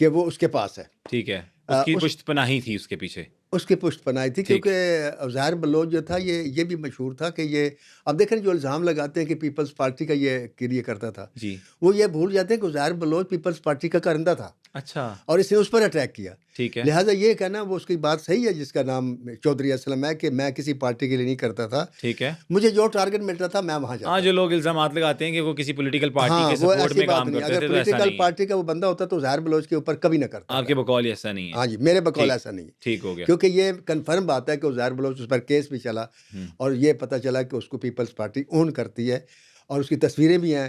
کہ وہ اس کے پاس ہے. ٹھیک ہے. اس کی پشت پناہی تھی اس کے پیچھے, اس کی پشت پناہی تھی, کیونکہ عزیر بلوچ جو تھا یہ بھی مشہور تھا کہ یہ اب دیکھیں جو الزام لگاتے ہیں کہ پیپلز پارٹی کا یہ کرتا تھا, جی وہ یہ بھول جاتے ہیں کہ عزیر بلوچ پیپلز پارٹی کا کارندہ تھا. اچھا. اور اس نے اس پر اٹیک کیا. ٹھیک ہے. لہٰذا یہ کہنا وہ اس کی بات صحیح ہے جس کا نام چودھری اسلم ہے کہ میں کسی پارٹی کے لیے نہیں کرتا تھا. ٹھیک ہے. مجھے جو ٹارگٹ ملتا تھا میں وہاں جاتا. ہاں, جو لوگ الزامات لگاتے ہیں کہ وہ کسی پولیٹیکل پارٹی کے سپورٹ میں کام کرتے تھے, اگر پولیٹیکل پارٹی کا وہ بندہ ہوتا تو عزیر بلوچ کے اوپر کبھی نہ کرتا. آپ کے بقول ایسا نہیں ہے. ہاں جی, میرے بقول ایسا نہیں ہے. ٹھیک ہو گیا. کیونکہ یہ کنفرم بات ہے کہ عزیر بلوچ اس پر کیس بھی چلا اور یہ پتہ چلا کہ اس کو پیپلز پارٹی اون کرتی ہے, اور اس کی تصویریں بھی ہیں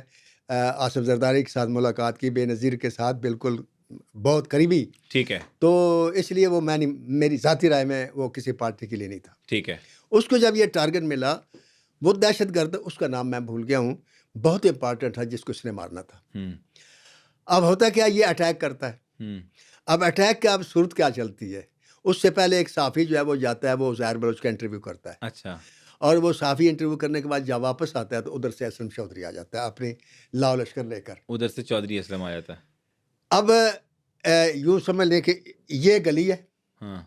آصف زرداری کے ساتھ ملاقات کی, بے نظیر کے ساتھ بالکل بہت قریبی. ٹھیک ہے. تو اس لیے وہ میری ذاتی رائے میں وہ کسی پارٹی کے لیے نہیں تھا. ٹھیک ہے. اس کو جب یہ ٹارگٹ ملا, وہ دہشت گرد, اس کا نام میں بھول گیا ہوں, بہت امپارٹنٹ تھا جس کو اس نے مارنا تھا. اب ہوتا کیا, یہ اٹیک کرتا ہے. اب اٹیک کا اب صورت کیا چلتی ہے, اس سے پہلے ایک صحافی جو ہے وہ جاتا ہے, وہ عزیر بلوچ کا انٹرویو کرتا ہے. اچھا. اور وہ صحافی انٹرویو کرنے کے بعد جب واپس آتا ہے تو ادھر سے اسلم چودھری آ جاتا ہے اپنی لاؤ لشکر لے کر. ادھر سے چودھری اسلم آ جاتا ہے. اب یوں سمجھ لیں کہ یہ گلی ہے. ہاں.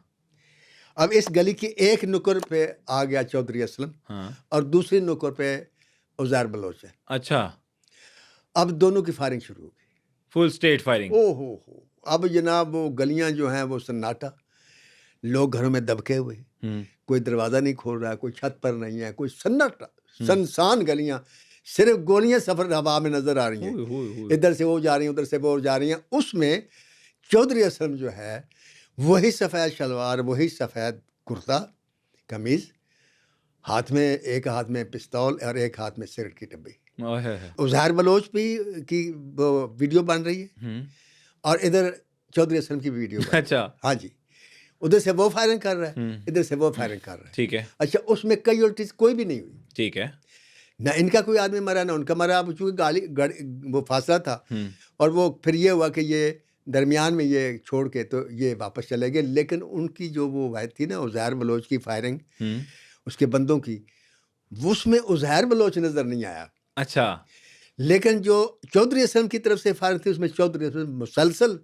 اب اس گلی کی ایک نکر پہ آ گیا چودھری اسلم, ہاں, اور دوسری نکر پہ عزیر بلوچ ہے. اچھا. اب دونوں کی فائرنگ شروع ہو گئی, فل اسٹیٹ فائرنگ. او ہو. اب جناب وہ گلیاں جو ہیں وہ سناٹا, لوگ گھروں میں دبکے ہوئے, کوئی دروازہ نہیں کھول رہا ہے, کوئی چھت پر نہیں ہے, کوئی سناٹا, سنسان گلیاں, صرف گولیاں سفر ہوا میں نظر آ رہی ہیں, ادھر سے وہ جا رہی ہیں, ادھر سے وہ جا رہی ہیں. اس میں چودھری اسلم جو ہے وہی سفید شلوار, وہی سفید کرتا قمیض, ایک ہاتھ میں پستول اور ایک ہاتھ میں سگریٹ کی ڈبی. عزیر بلوچ بھی کی ویڈیو بن رہی ہے اور ادھر چودھری اسلم کی ویڈیو. اچھا. ہاں جی, ادھر سے وہ فائرنگ کر رہا ہے, ادھر سے وہ فائرنگ کر رہا ہے. ٹھیک ہے. اچھا, اس میں کیجوالٹیز کوئی بھی نہیں ہوئی. ٹھیک ہے. نہ ان کا کوئی آدمی مرا نہ ان کا مرا. اب چونکہ وہ فاصلہ تھا, اور وہ پھر یہ ہوا کہ یہ درمیان میں یہ چھوڑ کے تو یہ واپس چلے گئے. لیکن ان کی جو وہ وحد تھی نا عزیر بلوچ کی فائرنگ, اس کے بندوں کی, اس میں عزیر بلوچ نظر نہیں آیا. اچھا. لیکن جو چودھری اسلم کی طرف سے فائرنگ تھی اس میں چودھری اسلم مسلسل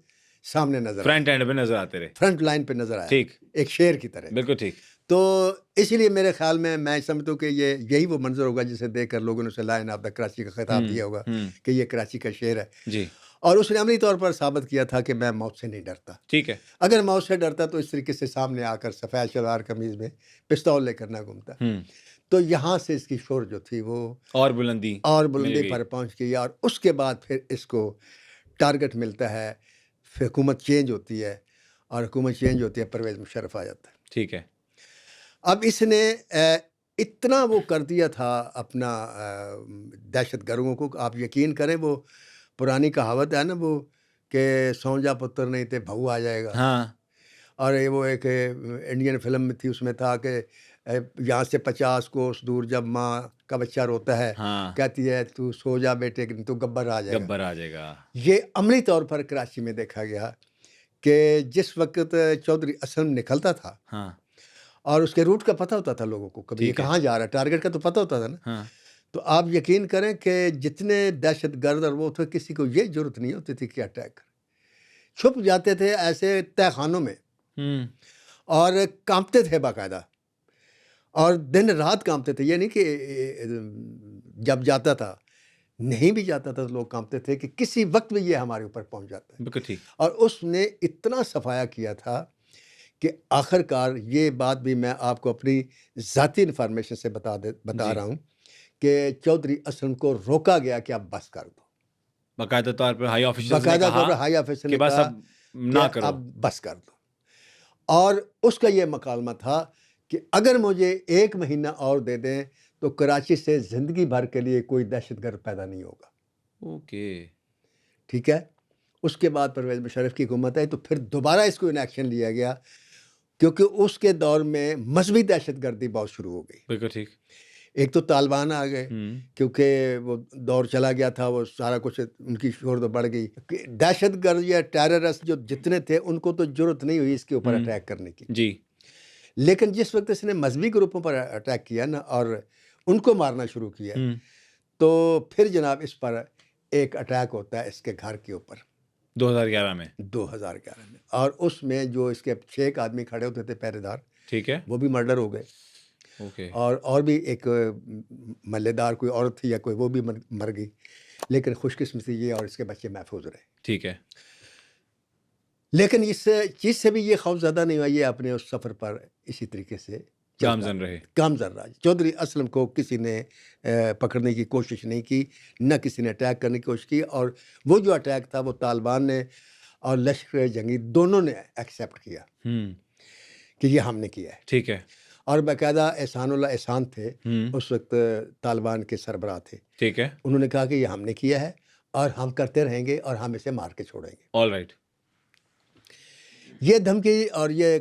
سامنے نظر, فرنٹ اینڈ پہ نظر آتے رہے, فرنٹ لائن پہ نظر آیا. ٹھیک. ایک شیر کی طرح. بالکل ٹھیک. تو اسی لیے میرے خیال میں سمجھتا ہوں کہ یہی وہ منظر ہوگا جسے دیکھ کر لوگوں نے اسے لائن آف دا کراچی کا خطاب دیا ہوگا کہ یہ کراچی کا شیر ہے. جی. اور اس نے عملی طور پر ثابت کیا تھا کہ میں موت سے نہیں ڈرتا. ٹھیک ہے. اگر موت سے ڈرتا تو اس طریقے سے سامنے آ کر سفید شلوار قمیض میں پستول لے کر نہ گھومتا. تو یہاں سے اس کی شور جو تھی وہ اور بلندی پر پہنچ گئی, اور اس کے بعد پھر اس کو ٹارگٹ ملتا ہے, حکومت چینج ہوتی ہے, اور حکومت چینج ہوتی ہے, پرویز مشرف آ جاتا ہے. ٹھیک ہے. اب اس نے اتنا وہ کر دیا تھا اپنا دہشت گردوں کو, آپ یقین کریں وہ پرانی کہاوت ہے نا وہ کہ سو جا پتر نہیں تے بہو آ جائے گا. ہاں. اور وہ ایک انڈین فلم میں تھی، اس میں تھا کہ یہاں سے 50 کوس دور جب ماں کا بچہ روتا ہے، ہاں کہتی ہے تو سو جا بیٹے تو گبر آ جائے گا. گبر آ جائے گا. یہ عملی طور پر کراچی میں دیکھا گیا کہ جس وقت چودھری اسلم نکلتا تھا ہاں اور اس کے روٹ کا پتہ ہوتا تھا لوگوں کو، کبھی یہ ٹھیک ہے. کہاں جا رہا ہے، ٹارگٹ کا تو پتہ ہوتا تھا نا. ہاں تو آپ یقین کریں کہ جتنے دہشت گرد اور وہ تھے، کسی کو یہ ضرورت نہیں ہوتی تھی کہ اٹیک کریں. چھپ جاتے تھے ایسے تہ خانوں میں اور کانپتے تھے باقاعدہ، اور دن رات کانپتے تھے. یہ نہیں کہ جب جاتا تھا، نہیں بھی جاتا تھا تو لوگ کانپتے تھے کہ کسی وقت بھی یہ ہمارے اوپر پہنچ جاتا ہے. بالکل ٹھیک. اور اس نے اتنا صفایا کیا تھا کہ آخر کار یہ بات بھی میں آپ کو اپنی ذاتی انفارمیشن سے بتا رہا ہوں کہ چودھری اسلم کو روکا گیا کہ آپ بس کر دو. باقاعدہ طور پر ہائی آفیشل باقاعدہ طور پر ہائی آفیسر نے بس کہا اب نہ کہ کرو. اب بس کر دو. اور اس کا یہ مکالمہ تھا کہ اگر مجھے 1 مہینہ اور دے دیں تو کراچی سے زندگی بھر کے لیے کوئی دہشت گرد پیدا نہیں ہوگا. اوکے ٹھیک ہے. اس کے بعد پرویز مشرف کی حکومت آئی تو پھر دوبارہ اس کو ان ایکشن لیا گیا، کیونکہ اس کے دور میں مذہبی دہشت گردی بہت شروع ہو گئی. بالکل ٹھیک. ایک تو طالبان آ گئے، کیونکہ وہ دور چلا گیا تھا، وہ سارا کچھ ان کی شہرت تو بڑھ گئی. دہشت گرد یا ٹیررسٹ جو جتنے تھے ان کو تو ضرورت نہیں ہوئی اس کے اوپر اٹیک کرنے کی. جی. لیکن جس وقت اس نے مذہبی گروپوں پر اٹیک کیا نا اور ان کو مارنا شروع کیا، تو پھر جناب اس پر ایک اٹیک ہوتا ہے اس کے گھر کے اوپر 2011 میں. 2011 میں. اور اس میں جو اس کے 6 آدمی کھڑے ہوتے تھے پہرے دار، ٹھیک ہے. وہ بھی مرڈر ہو گئے. اوکے. اور بھی ایک ملے دار کوئی عورت تھی یا کوئی، وہ بھی مر گئی. لیکن خوش قسمتی یہ اور اس کے بچے محفوظ رہے. ٹھیک ہے. لیکن اس چیز سے بھی یہ خوف زیادہ نہیں ہوا، یہ اپنے اس سفر پر اسی طریقے سے گامزن رہے. گامزن رہا. چودھری اسلم کو کسی نے پکڑنے کی کوشش نہیں کی، نہ کسی نے اٹیک کرنے کی کوشش کی. اور وہ جو اٹیک تھا وہ طالبان نے اور لشکر جنگی دونوں نے ایکسیپٹ کیا کہ یہ ہم نے کیا ہے. ٹھیک ہے. اور باقاعدہ احسان اللہ احسان تھے اس وقت طالبان کے سربراہ تھے. ٹھیک ہے. انہوں نے کہا کہ یہ ہم نے کیا ہے اور ہم کرتے رہیں گے اور ہم اسے مار کے چھوڑیں گے. All right. یہ دھمکی اور یہ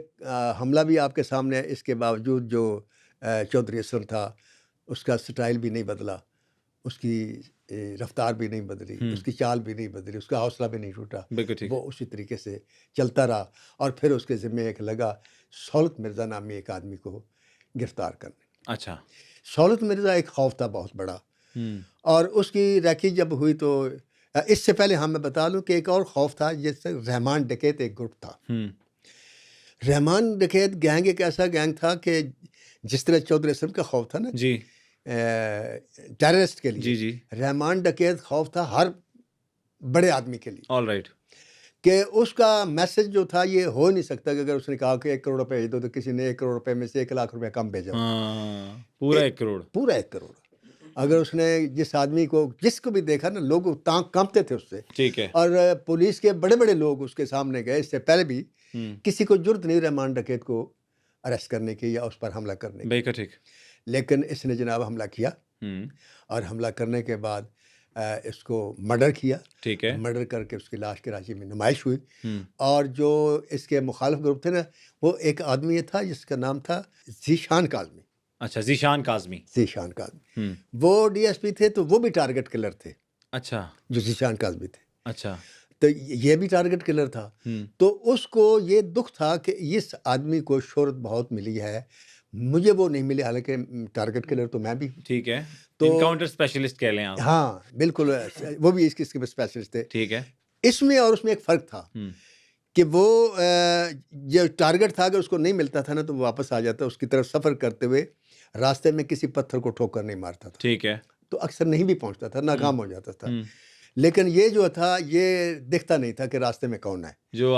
حملہ بھی آپ کے سامنے ہے. اس کے باوجود جو چودھری اسلم تھا اس کا سٹائل بھی نہیں بدلا، اس کی رفتار بھی نہیں بدلی، اس کی چال بھی نہیں بدلی، اس کا حوصلہ بھی نہیں ٹوٹا. وہ اسی طریقے سے چلتا رہا. اور پھر اس کے ذمے ایک لگا سہولت مرزا نامی ایک آدمی کو گرفتار کرنے. اچھا. سہولت مرزا ایک خوف تھا بہت بڑا، اور اس کی ریکی جب ہوئی تو اس سے پہلے میں بتا لوں کہ ایک اور خوف تھا جس سے رحمان ڈکیت ایک گروپ تھا. رحمان ڈکیت گینگ ایک ایسا گینگ تھا کہ جس طرح چودھری اسلم کا خوف تھا نا جی ٹیررسٹ کے لیے، جی رحمان ڈکیت خوف تھا ہر بڑے آدمی کے لیے. All right. کہ اس کا میسج جو تھا یہ ہو نہیں سکتا کہ اگر اس نے کہا کہ 1 کروڑ روپے بھیج دو تو کسی نے 1 کروڑ روپے میں سے 1 لاکھ روپے کم بھیجا. پورا 1 کروڑ. پورا 1 کروڑ. اگر اس نے جس آدمی کو جس کو بھی دیکھا نا، لوگ کانپتے تھے اس سے. ٹھیک ہے. اور پولیس کے بڑے بڑے لوگ اس کے سامنے گئے. اس سے پہلے بھی کسی کو ضرورت نہیں رحمان ڈکیت کو اریسٹ کرنے کی یا اس پر حملہ کرنے کی. ٹھیک. لیکن اس نے جناب حملہ کیا، اور حملہ کرنے کے بعد اس کو مرڈر کیا. ٹھیک ہے. مرڈر کر کے اس کی لاش کراچی میں نمائش ہوئی. اور جو اس کے مخالف گروپ تھے نا، وہ ایک آدمی یہ تھا جس کا نام تھا ذیشان کاظمی. اچھا. ذیشان کاظمی. ذیشان کاظمی وہ ڈی ایس پی تھے، تو وہ بھی ٹارگٹ کلر تھے. اچھا. جو ذیشان کاظمی تھے. اچھا. تو یہ بھی ٹارگٹ کلر تھا. تو اس کو یہ دکھ تھا کہ اس آدمی کو شہرت بہت ملی ہے، مجھے وہ نہیں ملی، حالانکہ ٹارگٹ کلر تو میں بھی. ٹھیک ہے. تو انکاؤنٹر اسپیشلسٹ کہہ لیں آپ. ہاں بالکل، وہ بھی اس قسم کے اسپیشلسٹ تھے. ٹھیک ہے. اس میں اور اس میں ایک فرق تھا کہ وہ جو ٹارگٹ تھا اگر اس کو نہیں ملتا تھا نا تو وہ واپس آ جاتا، اس کی طرف سفر کرتے ہوئے راستے میں کسی پتھر کو ٹھوکر نہیں مارتا تھا. ٹھیک ہے. تو اکثر نہیں بھی پہنچتا تھا، ناکام ہو جاتا تھا. لیکن یہ جو تھا یہ دیکھتا نہیں تھا کہ راستے میں کون ہے. جو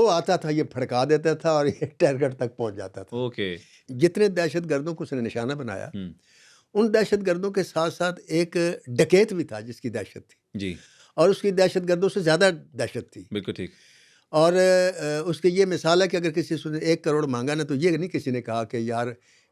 آتا تھا یہ پھڑکا دیتا تھا اور یہ ٹارگٹ تک پہنچ جاتا تھا. اوکے. جتنے دہشت گردوں کو اس نے نشانہ بنایا، ان دہشت گردوں کے ساتھ ساتھ ایک ڈکیت بھی تھا جس کی دہشت تھی. جی. اور اس کی دہشت گردوں سے زیادہ دہشت تھی. بالکل ٹھیک. اور اس کی یہ مثال ہے کہ اگر کسی نے 1 کروڑ مانگا نا تو یہ نہیں کسی نے کہا کہ یار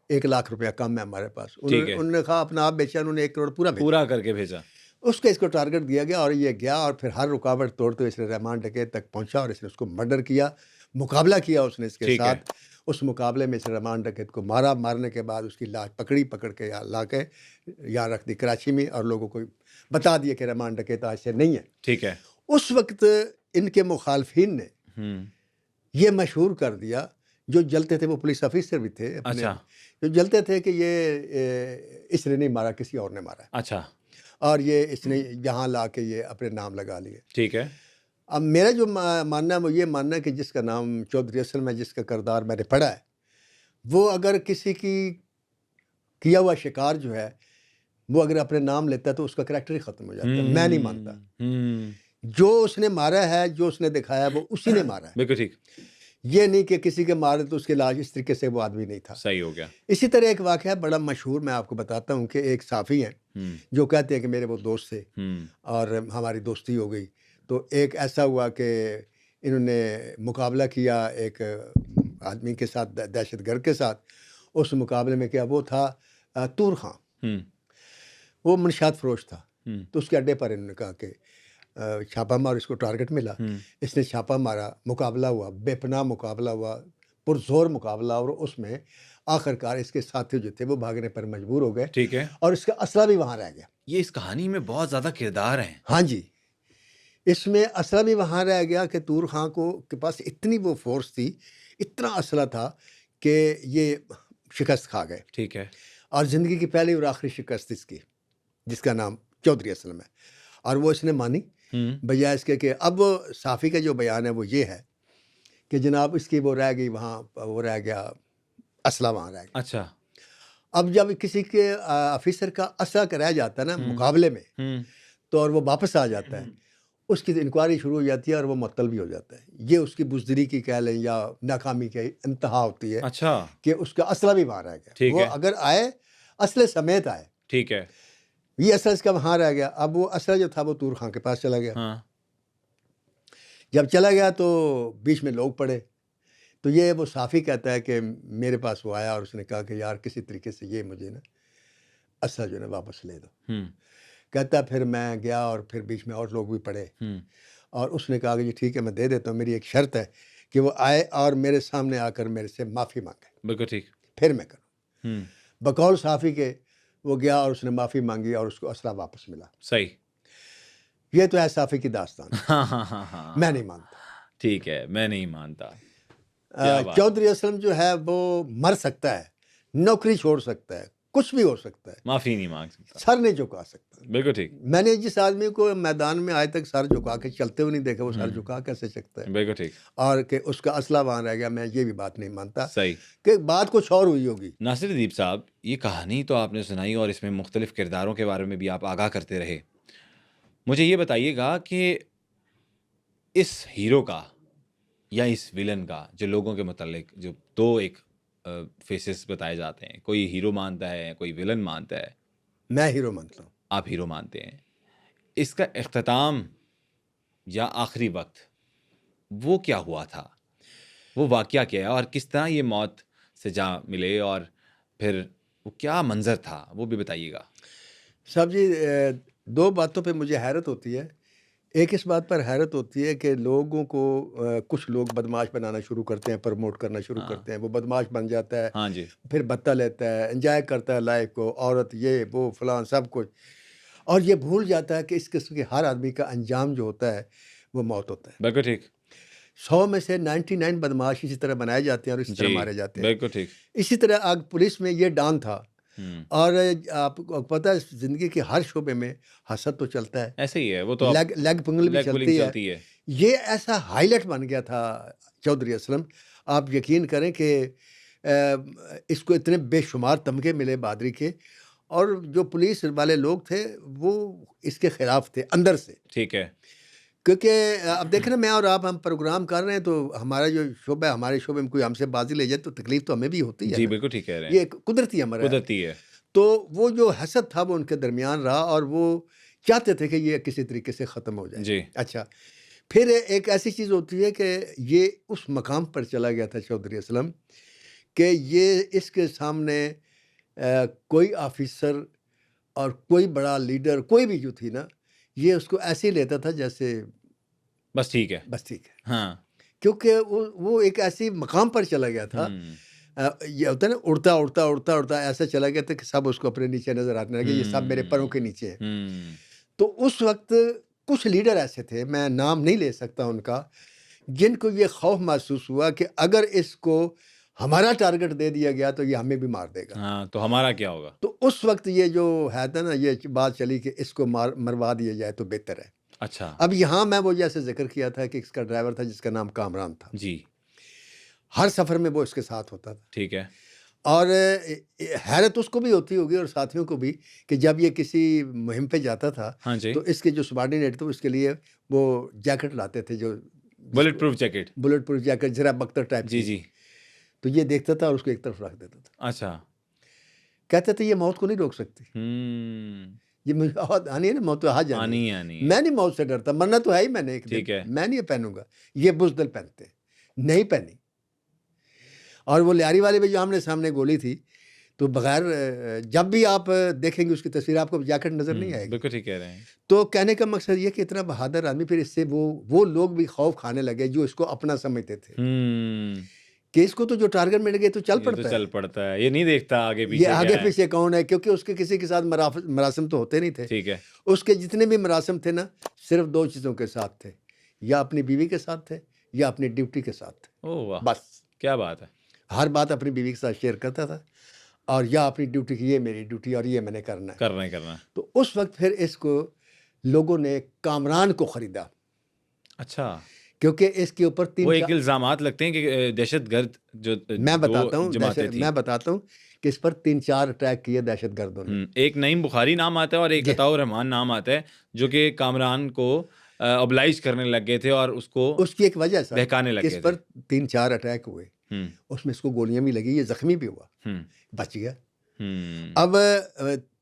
1 لاکھ روپیہ کم ہے ہمارے پاس. انہوں نے کہا اپنا آپ بیچا، انہوں نے 1 کروڑ پورا کر کے بھیجا. اس کو ٹارگٹ دیا گیا اور یہ گیا اور پھر ہر رکاوٹ توڑتے ہوئے اس نے رحمان ڈکیت تک پہنچا اور اس نے اس کو مرڈر کیا، مقابلہ کیا اس نے اس کے ٹھیک ہے۔ ساتھ۔ اس مقابلے میں اس نے رحمان ڈکیت کو مارا، مارنے کے بعد اس کی لاش پکڑ کے لا کے یہاں رکھ دی کراچی میں، اور لوگوں کو بتا دیا کہ رحمان ڈکیت آج سے نہیں ہے۔ ٹھیک ہے۔ اس وقت ان کے مخالفین نے یہ مشہور کر دیا، جو جلتے تھے وہ پولیس آفیسر بھی تھے اپنے، اچھا جو جلتے تھے کہ یہ اس نے نہیں مارا، کسی اور نے مارا، اچھا اور یہ اس نے یہاں لا کے یہ اپنے نام لگا لیے۔ ٹھیک ہے۔ اب میرا جو ماننا ہے وہ یہ ماننا ہے کہ جس کا نام چودھری اسلم ہے، جس کا کردار میں نے پڑھا ہے، وہ اگر کسی کی کیا ہوا شکار جو ہے وہ اگر اپنے نام لیتا ہے تو اس کا کریکٹر ہی ختم ہو جاتا ہے۔ میں نہیں مانتا، جو اس نے مارا ہے، جو اس نے دکھایا وہ اسی نے مارا ہے، بالکل ٹھیک، یہ نہیں کہ کسی کے مارے تو اس کے علاج اس طریقے سے وہ آدمی نہیں تھا۔ صحیح ہو گیا۔ اسی طرح ایک واقعہ بڑا مشہور میں آپ کو بتاتا ہوں کہ ایک صحافی ہیں جو کہتے ہیں کہ میرے وہ دوست تھے اور ہماری دوستی ہو گئی۔ تو ایک ایسا ہوا کہ انہوں نے مقابلہ کیا ایک آدمی کے ساتھ، دہشت گرد کے ساتھ۔ اس مقابلے میں کیا وہ تھا طور خان، وہ منشیات فروش تھا۔ تو اس کے اڈے پر انہوں نے کہا کہ چھاپا مار، اس کو ٹارگٹ ملا، اس نے چھاپا مارا، مقابلہ ہوا، بے پناہ مقابلہ ہوا، پرزور مقابلہ، اور اس میں آخر کار اس کے ساتھی جو تھے وہ بھاگنے پر مجبور ہو گئے، ٹھیک ہے۔ اور اس کا اسلحہ بھی وہاں رہ گیا۔ یہ اس کہانی میں بہت زیادہ کردار ہیں۔ ہاں جی، اس میں اسلحہ بھی وہاں رہ گیا کہ طور خان کو کے پاس اتنی وہ فورس تھی، اتنا اسلحہ تھا کہ یہ شکست کھا گئے۔ ٹھیک ہے۔ اور زندگی کی پہلی اور آخری شکست اس کی، جس کا نام چودھری اسلم ہے، اور وہ اس نے مانی بجائے اس کے کہ اب صحافی کا جو بیان ہے وہ یہ ہے کہ جناب اس کی وہ رہ گئی وہاں، وہ رہ گیا اسلحہ وہاں رہ گیا۔ اچھا۔ اب جب کسی کے آفیسر کا اسلحہ کا رہ جاتا ہے نا مقابلے میں، تو اور وہ واپس آ جاتا ہے، اس کی انکوائری شروع ہو جاتی ہے اور وہ معطل بھی ہو جاتا ہے۔ یہ اس کی بزدلی کی کہہ لیں یا ناکامی کی انتہا ہوتی ہے، اچھا کہ اس کا اسلحہ بھی وہاں رہ ٹھیک گیا۔ ہے۔ وہ اگر آئے اسلحے سمیت آئے، ٹھیک ہے۔ یہ اسلحہ اس کا وہاں رہ گیا۔ اب وہ اسلحہ جو تھا وہ طور خان کے پاس چلا گیا۔ ہاں جب چلا گیا تو بیچ میں لوگ پڑے، تو یہ وہ صحافی کہتا ہے کہ میرے پاس وہ آیا اور اس نے کہا کہ یار کسی طریقے سے یہ مجھے نا اسلحہ جو ہے نا واپس لے دو۔ کہتا پھر میں گیا اور پھر بیچ میں اور لوگ بھی پڑے، اور اس نے کہا کہ جی ٹھیک ہے میں دے دیتا ہوں، میری ایک شرط ہے کہ وہ آئے اور میرے سامنے آ کر میرے سے معافی مانگے، بالکل ٹھیک۔ پھر میں کروں۔ بقول صحافی کے وہ گیا اور اس نے معافی مانگی اور اس کو اسلحہ واپس ملا۔ صحیح۔ یہ تو ہے صحافی کی داستان، ہاں ہاں ہاں ہاں، میں نہیں مانتا۔ ٹھیک ہے، میں نہیں مانتا۔ چودھری اسلم جو ہے وہ مر سکتا ہے، نوکری چھوڑ سکتا ہے، کچھ بھی ہو سکتا ہے، معافی نہیں مانگ سکتا۔ سر نہیں جھکا سکتا۔ بالکل ٹھیک، میں نے جس آدمی کو میدان میں آج تک سر جھکا کے چلتے ہوئے نہیں دیکھا، وہ سر جھکا کیسے سکتا ہے؟ بالکل ٹھیک، اور کہ اس کا اسلحہ وہاں رہ گیا، میں یہ بھی بات نہیں مانتا صحیح۔ کہ بات کچھ اور ہوئی ہوگی۔ ناصر ادیب صاحب، یہ کہانی تو آپ نے سنائی اور اس میں مختلف کرداروں کے بارے میں بھی آپ آگاہ کرتے رہے۔ مجھے یہ بتائیے گا کہ اس ہیرو کا یا اس ویلن کا، جو لوگوں کے متعلق جو دو ایک فیسز بتائے جاتے ہیں، کوئی ہیرو مانتا ہے، کوئی ویلن مانتا ہے، میں ہیرو مانتا ہوں۔ آپ ہیرو مانتے ہیں، اس کا اختتام یا آخری وقت وہ کیا ہوا تھا؟ وہ واقعہ کیا ہے اور کس طرح یہ موت سے جا ملے، اور پھر وہ کیا منظر تھا وہ بھی بتائیے گا۔ صاحب جی، دو باتوں پہ مجھے حیرت ہوتی ہے۔ ایک اس بات پر حیرت ہوتی ہے کہ لوگوں کو کچھ لوگ بدماش بنانا شروع کرتے ہیں، پروموٹ کرنا شروع کرتے ہیں، وہ بدماش بن جاتا ہے، ہاں جی، پھر بتہ لیتا ہے، انجوائے کرتا ہے لائف کو، عورت یہ وہ فلاں سب کچھ، اور یہ بھول جاتا ہے کہ اس قسم کے ہر آدمی کا انجام جو ہوتا ہے وہ موت ہوتا ہے۔ بالکل ٹھیک، 100 میں سے 99 بدماش اسی طرح بنائے جاتے ہیں اور اسی طرح جی مارے جاتے ہیں۔ بالکل ٹھیک۔ اسی طرح آگ پولیس میں یہ ڈان تھا، اور آپ کو پتہ ہے زندگی کے ہر شعبے میں حسد تو چلتا ہے، ایسے ہی ہے وہ تو، لیگ پنگل بھی چلتی ہے۔ یہ ایسا ہائی لائٹ بن گیا تھا چودھری اسلم، آپ یقین کریں کہ اس کو اتنے بے شمار تمغے ملے بہادری کے، اور جو پولیس والے لوگ تھے وہ اس کے خلاف تھے اندر سے۔ ٹھیک ہے، کیونکہ اب دیکھیں نا، میں اور آپ ہم پروگرام کر رہے ہیں تو ہمارا جو شعبہ ہے، ہمارے شعبے میں کوئی ہم سے بازی لے جائے تو تکلیف تو ہمیں بھی ہوتی ہے۔ جی بالکل ٹھیک کہہ رہے ہیں، یہ قدرتی امر ہے، قدرتی ہے۔ تو وہ جو حسد تھا وہ ان کے درمیان رہا، اور وہ چاہتے تھے کہ یہ کسی طریقے سے ختم ہو جائے۔ جی اچھا، پھر ایک ایسی چیز ہوتی ہے کہ یہ اس مقام پر چلا گیا تھا چودھری اسلم کہ یہ اس کے سامنے کوئی آفیسر اور کوئی بڑا لیڈر کوئی بھی جو تھی نا یہ اس کو ایسے ہی لیتا تھا جیسے بس ٹھیک ہے. بس ٹھیک ہے، ہاں. کیونکہ وہ ایک ایسی مقام پر چلا گیا تھا. یہ ہوتا ہے نا اڑتا اڑتا اڑتا اڑتا ایسا چلا گیا تھا کہ سب اس کو اپنے نیچے نظر آنے لگے، یہ سب میرے پروں کے نیچے ہیں. تو اس وقت کچھ لیڈر ایسے تھے، میں نام نہیں لے سکتا ان کا، جن کو یہ خوف محسوس ہوا کہ اگر اس کو ہمارا ٹارگٹ دے دیا گیا تو یہ ہمیں بھی مار دے گا. ہاں تو ہمارا کیا ہوگا. تو اس وقت یہ جو ہے تھا نا یہ بات چلی کہ اس کو مروا دیا جائے تو بہتر ہے. اچھا. اب یہاں میں وہ جیسے ذکر کیا تھا کہ اس کا ڈرائیور تھا جس کا نام کامران تھا. جی. ہر سفر میں وہ اس کے ساتھ ہوتا تھا. ٹھیک ہے. اور حیرت اس کو بھی ہوتی ہوگی اور ساتھیوں کو بھی کہ جب یہ کسی مہم پہ جاتا تھا ہاں جی. تو اس کے جو سبارڈینیٹ تھے اس کے لیے وہ جیکٹ لاتے تھے، جو bullet proof jacket. Bullet proof jacket جرا بختر ٹائپ. جی جی. تو یہ دیکھتا تھا اور اس کو ایک طرف رکھ دیتا تھا. اچھا. کہتے تھے یہ موت کو نہیں روک سکتی، یہ مجھے آنی ہے نا، موت تو آ جانی ہے، میں نہیں موت سے ڈرتا، مرنا تو ہے ہی میں نے ایک دن، میں نہیں یہ پہنوں گا. یہ بزدل پہنتے نہیں پہنی. اور وہ لیاری والے بھی جو آمنے سامنے گولی تھی تو بغیر جب بھی آپ دیکھیں گے اس کی تصویر آپ کو جیکٹ نظر نہیں آئے گی. بالکل ٹھیک کہہ رہے ہیں. تو کہنے کا مقصد یہ کہ اتنا بہادر آدمی، پھر اس سے وہ لوگ بھی خوف کھانے لگے جو اس کو اپنا سمجھتے تھے کہ اس کو تو جو ٹارگٹ مل گئے تو چل پڑتا ہے، یہ نہیں دیکھتا آگے پیچھے، یہ آگے پیچھے کون ہے، کیونکہ اس کے کسی کے ساتھ مراسم تو ہوتے نہیں تھے. ٹھیک ہے. اس کے جتنے بھی مراسم تھے نا صرف دو چیزوں کے ساتھ تھے، یا اپنی بیوی کے ساتھ تھے یا اپنی ڈیوٹی کے ساتھ تھے. اوہ واہ، بس کیا بات ہے. ہر بات اپنی بیوی کے ساتھ شیئر کرتا تھا، اور یا اپنی ڈیوٹی کی یہ میری ڈیوٹی اور یہ میں نے کرنا ہے. تو اس وقت پھر اس کو لوگوں نے کامران کو خریدا. اچھا. کیونکہ اس کے اوپر وہ ایک الزامات لگتے ہیں کہ دہشت گرد جو میں بتاتا ہوں کہ اس پر 3-4 اٹیک کیے دہشت گردوں نے. ایک نعیم بخاری نام آتا ہے اور ایک عطاء الرحمان نام آتا ہے جو کہ کامران کو ابلائز کرنے لگ گئے تھے اور اس کی ایک وجہ بہکانے لگے تھے. اس پر 3-4 اٹیک ہوئے، اس میں اس کو گولیاں بھی لگی، یہ زخمی بھی ہوا، بچ گیا. اب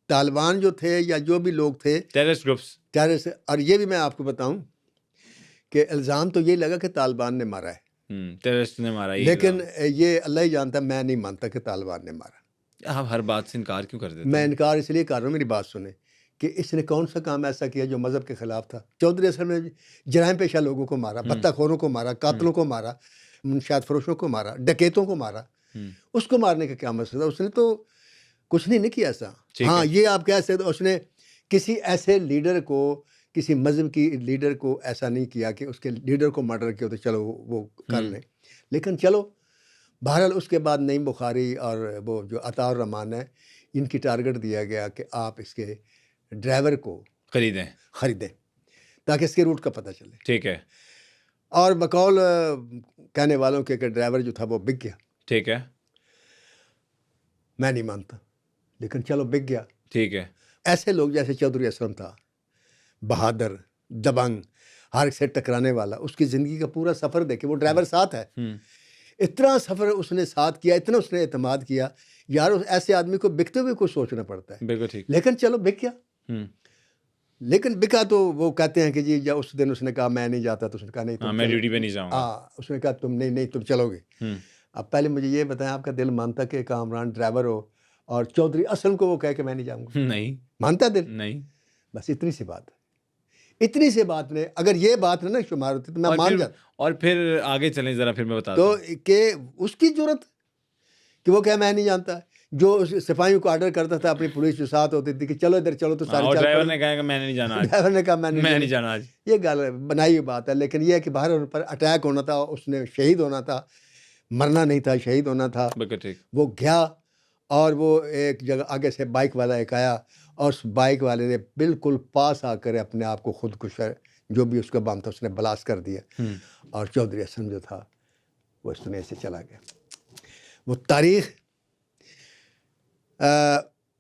طالبان جو تھے یا جو بھی لوگ تھے ٹیررسٹ گروپس، اور یہ بھی میں آپ کو بتاؤں کہ الزام تو یہ لگا کہ طالبان نے مارا ہے، ٹیررسٹ نے مارا، لیکن یہ اللہ ہی جانتا، میں نہیں مانتا کہ طالبان نے مارا. آپ ہر بات سے انکار کیوں کر دیتے ہیں؟ میں انکار اس لیے کر رہا ہوں، میری بات سنیں، کہ اس نے کون سا کام ایسا کیا جو مذہب کے خلاف تھا. چودھری اسلم نے جرائم پیشہ لوگوں کو مارا، بتہ خوروں کو مارا، قاتلوں کو مارا، منشیات فروشوں کو مارا، ڈکیتوں کو مارا. اس کو مارنے کا کیا مسئلہ تھا؟ اس نے تو کچھ نہیں کیا ایسا. ہاں یہ آپ کہہ سکتے، اس نے کسی ایسے لیڈر کو، کسی مذہب کی لیڈر کو ایسا نہیں کیا کہ اس کے لیڈر کو مرڈر کیا تو چلو وہ کر لیں. لیکن چلو بہرحال اس کے بعد نعیم بخاری اور وہ جو عطاء الرحمان ہے، ان کی ٹارگٹ دیا گیا کہ آپ اس کے ڈرائیور کو خریدیں تاکہ اس کے روٹ کا پتہ چلے. ٹھیک ہے. اور بقول کہنے والوں کے کہ ڈرائیور جو تھا وہ بک گیا. ٹھیک ہے. میں نہیں مانتا، لیکن چلو بک گیا. ٹھیک ہے. ایسے لوگ جیسے چودھری اسلم تھا، بہادر، دبنگ، ہر ایک سے ٹکرانے والا، اس کی زندگی کا پورا سفر دیکھے، وہ ڈرائیور ساتھ ہے، اتنا سفر اس نے ساتھ کیا، اتنا اس نے اعتماد کیا. یار ایسے آدمی کو بکتے ہوئے کچھ سوچنا پڑتا ہے. بالکل ٹھیک. لیکن چلو بک گیا. لیکن بکا تو وہ کہتے ہیں کہ جی جب اس دن اس نے کہا میں نہیں جاتا تو اس نے کہا نہیں میں ڈیوٹی پہ نہیں جاؤں گا. اس نے کہا تم نہیں تم چلو گے. اب پہلے مجھے یہ بتائیں، آپ کا دل مانتا کہ کامران ڈرائیور ہو اور چودھری اسلم کو وہ کہے کہ میں نہیں جاؤں گا؟ نہیں مانتا دل؟ نہیں. بس اتنی سی بات ہے، اتنی سی بات نے اگر یہ بات نہ شمار ہوتی تو میں مان جاتا. اور پھر آگے چلیں ذرا، پھر میں بتاتا ہوں تو کہ اس کی ضرورت کہ وہ کہے میں نہیں جانتا. جو سپاہیوں کو آرڈر کرتا تھا، اپنی پولیس جو ساتھ ہوتی تھی کہ چلو ادھر چلو، تو سارے ڈرائیور نے کہا کہ میں نہیں جانا، ڈرائیور نے کہا میں نہیں جانا آج. یہ گل بنائی ہوئی بات ہے. لیکن یہ ہے کہ باہر ان پر اٹیک ہونا تھا، اس نے شہید ہونا تھا، مرنا نہیں تھا، شہید ہونا تھا. وہ گیا اور وہ ایک جگہ آگے سے بائک والا ایک آیا اور اس بائک والے نے بالکل پاس آ کر اپنے آپ کو خودکش جو بھی اس کا بم تھا اس نے بلاس کر دیا. اور چودھری اسلم جو تھا وہ اس دنیا سے چلا گیا. وہ تاریخ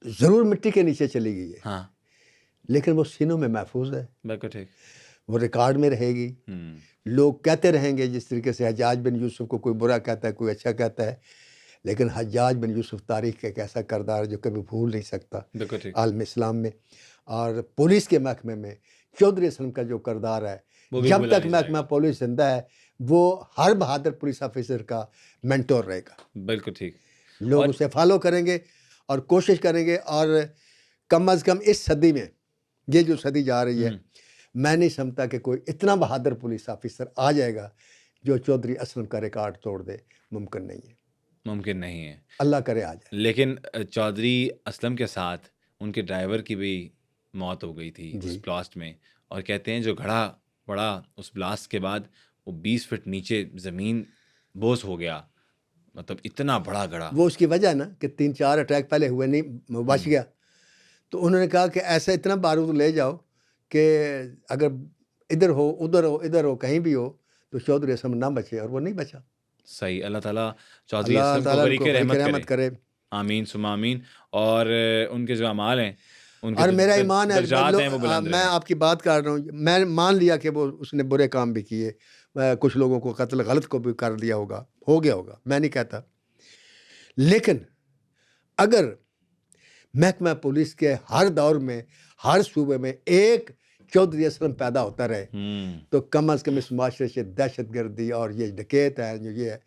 ضرور مٹی کے نیچے چلی گئی ہے، لیکن وہ سینوں میں محفوظ ہے. بالکل ٹھیک. وہ ریکارڈ میں رہے گی. لوگ کہتے رہیں گے، جس طریقے سے حجاج بن یوسف کو کوئی برا کہتا ہے، کوئی اچھا کہتا ہے، لیکن حجاج بن یوسف تاریخ کا ایک ایسا کردار جو کبھی بھول نہیں سکتا عالم اسلام میں. اور پولیس کے محکمے میں چودھری اسلم کا جو کردار ہے، جب تک محکمہ پولیس زندہ ہے وہ ہر بہادر پولیس آفیسر کا مینٹور رہے گا. بالکل ٹھیک. لوگ اسے فالو کریں گے اور کوشش کریں گے. اور کم از کم اس صدی میں، یہ جو صدی جا رہی ہے، میں نہیں سمجھتا کہ کوئی اتنا بہادر پولیس آفیسر آ جائے گا جو چودھری اسلم کا ریکارڈ توڑ دے. ممکن نہیں ہے، ممکن نہیں ہے. اللہ کرے آ جائے. لیکن چودھری اسلم کے ساتھ ان کے ڈرائیور کی بھی موت ہو گئی تھی اس بلاسٹ میں، اور کہتے ہیں جو گھڑا پڑا اس بلاسٹ کے بعد وہ 20 فٹ نیچے زمین بوس ہو گیا. مطلب اتنا بڑا گھڑا. وہ اس کی وجہ ہے نا کہ 3-4 اٹیک پہلے ہوئے نہیں، بچ گیا. تو انہوں نے کہا کہ ایسا اتنا بارود لے جاؤ کہ اگر ادھر ہو ادھر ہو کہیں بھی ہو تو چودھری اسلم نہ بچے، اور وہ نہیں بچا. صحیح. اللہ تعالیٰ چودھری اللہ اسلم کو تعالیٰ غریق کو رحمت کرے. کرے. آمین ثم آمین. اور ان کے جو اعمال ہیں، ان کے اور جو میرا ایمان ہے، درجات ہیں وہ بلند میں رہیں. آپ کی بات کر رہا ہوں، میں مان لیا کہ وہ اس نے برے کام بھی کیے، کچھ لوگوں کو قتل غلط کو بھی کر دیا ہوگا، ہو گیا ہوگا، میں نہیں کہتا. لیکن اگر محکمہ پولیس کے ہر دور میں ہر صوبے میں ایک چودھری اسلم پیدا ہوتا رہے تو کم از کم اس معاشرے سے دہشت گردی اور یہ ڈکیت ہے جو یہ ہے.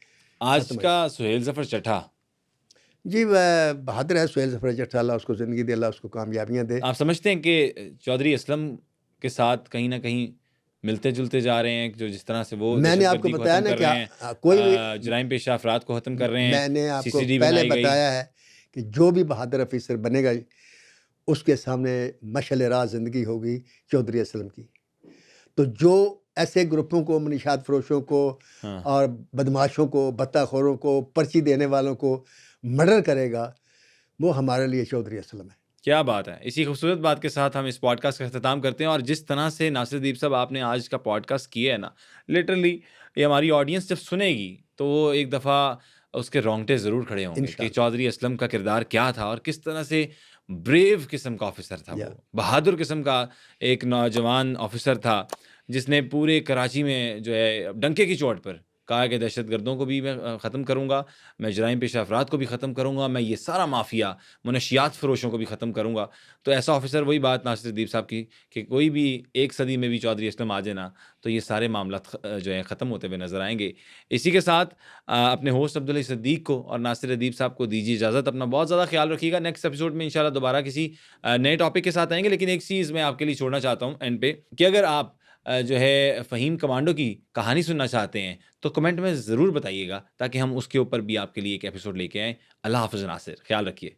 آج کا سہیل ظفر چٹھا، جی وہ بہادر ہے سہیل ظفر چٹھا، اللہ اس کو زندگی دے، اللہ اس کو کامیابیاں دے. آپ سمجھتے ہیں کہ چودھری اسلم کے ساتھ کہیں نہ کہیں ملتے جلتے جا رہے ہیں، جو جس طرح سے وہ میں نے آپ کو بتایا نا کہ کوئی جرائم پیشہ افراد کو ختم کر رہے ہیں. میں نے آپ کو CCD پہلے بنائی گئی. بتایا ہے کہ جو بھی بہادر افیسر بنے گا اس کے سامنے مشعل راہ زندگی ہوگی چودھری اسلم کی. تو جو ایسے گروپوں کو، منشیات فروشوں کو اور بدماشوں کو، بتہ خوروں کو، پرچی دینے والوں کو مرڈر کرے گا، وہ ہمارے لیے چودھری اسلم ہے. کیا بات ہے. اسی خوبصورت بات کے ساتھ ہم اس پوڈ کاسٹ کا اختتام کرتے ہیں. اور جس طرح سے ناصر دیپ صاحب آپ نے آج کا پوڈ کاسٹ کیا ہے نا، لٹرلی یہ ہماری آڈینس جب سنے گی تو وہ ایک دفعہ اس کے رونگٹے ضرور کھڑے ہوں گے کہ چودھری اسلم کا کردار کیا تھا اور کس طرح سے بریو قسم کا آفیسر تھا. وہ بہادر قسم کا ایک نوجوان آفیسر تھا جس نے پورے کراچی میں جو ہے ڈنکے کی چوٹ پر کہا کہ دہشت گردوں کو بھی میں ختم کروں گا، میں جرائم پیشہ افراد کو بھی ختم کروں گا، میں یہ سارا مافیا منشیات فروشوں کو بھی ختم کروں گا. تو ایسا آفیسر، وہی بات ناصر دیپ صاحب کی کہ کوئی بھی ایک صدی میں بھی چودھری اسلم آ جائے نا تو یہ سارے معاملات جو ہیں ختم ہوتے ہوئے نظر آئیں گے. اسی کے ساتھ اپنے ہوسٹ عبداللہ صدیق کو اور ناصر دیپ صاحب کو دیجیے اجازت. اپنا بہت زیادہ خیال رکھیے گا. نیکسٹ ایپیسوڈ میں انشاءاللہ دوبارہ کسی نئے ٹاپک کے ساتھ آئیں گے. لیکن ایک چیز میں آپ کے لیے چھوڑنا چاہتا ہوں اینڈ پہ کہ اگر آپ جو ہے فہیم کمانڈو کی کہانی سننا چاہتے ہیں تو کمنٹ میں ضرور بتائیے گا تاکہ ہم اس کے اوپر بھی آپ کے لیے ایک ایپیسوڈ لے کے آئیں. اللہ حافظ ناصر، خیال رکھیے.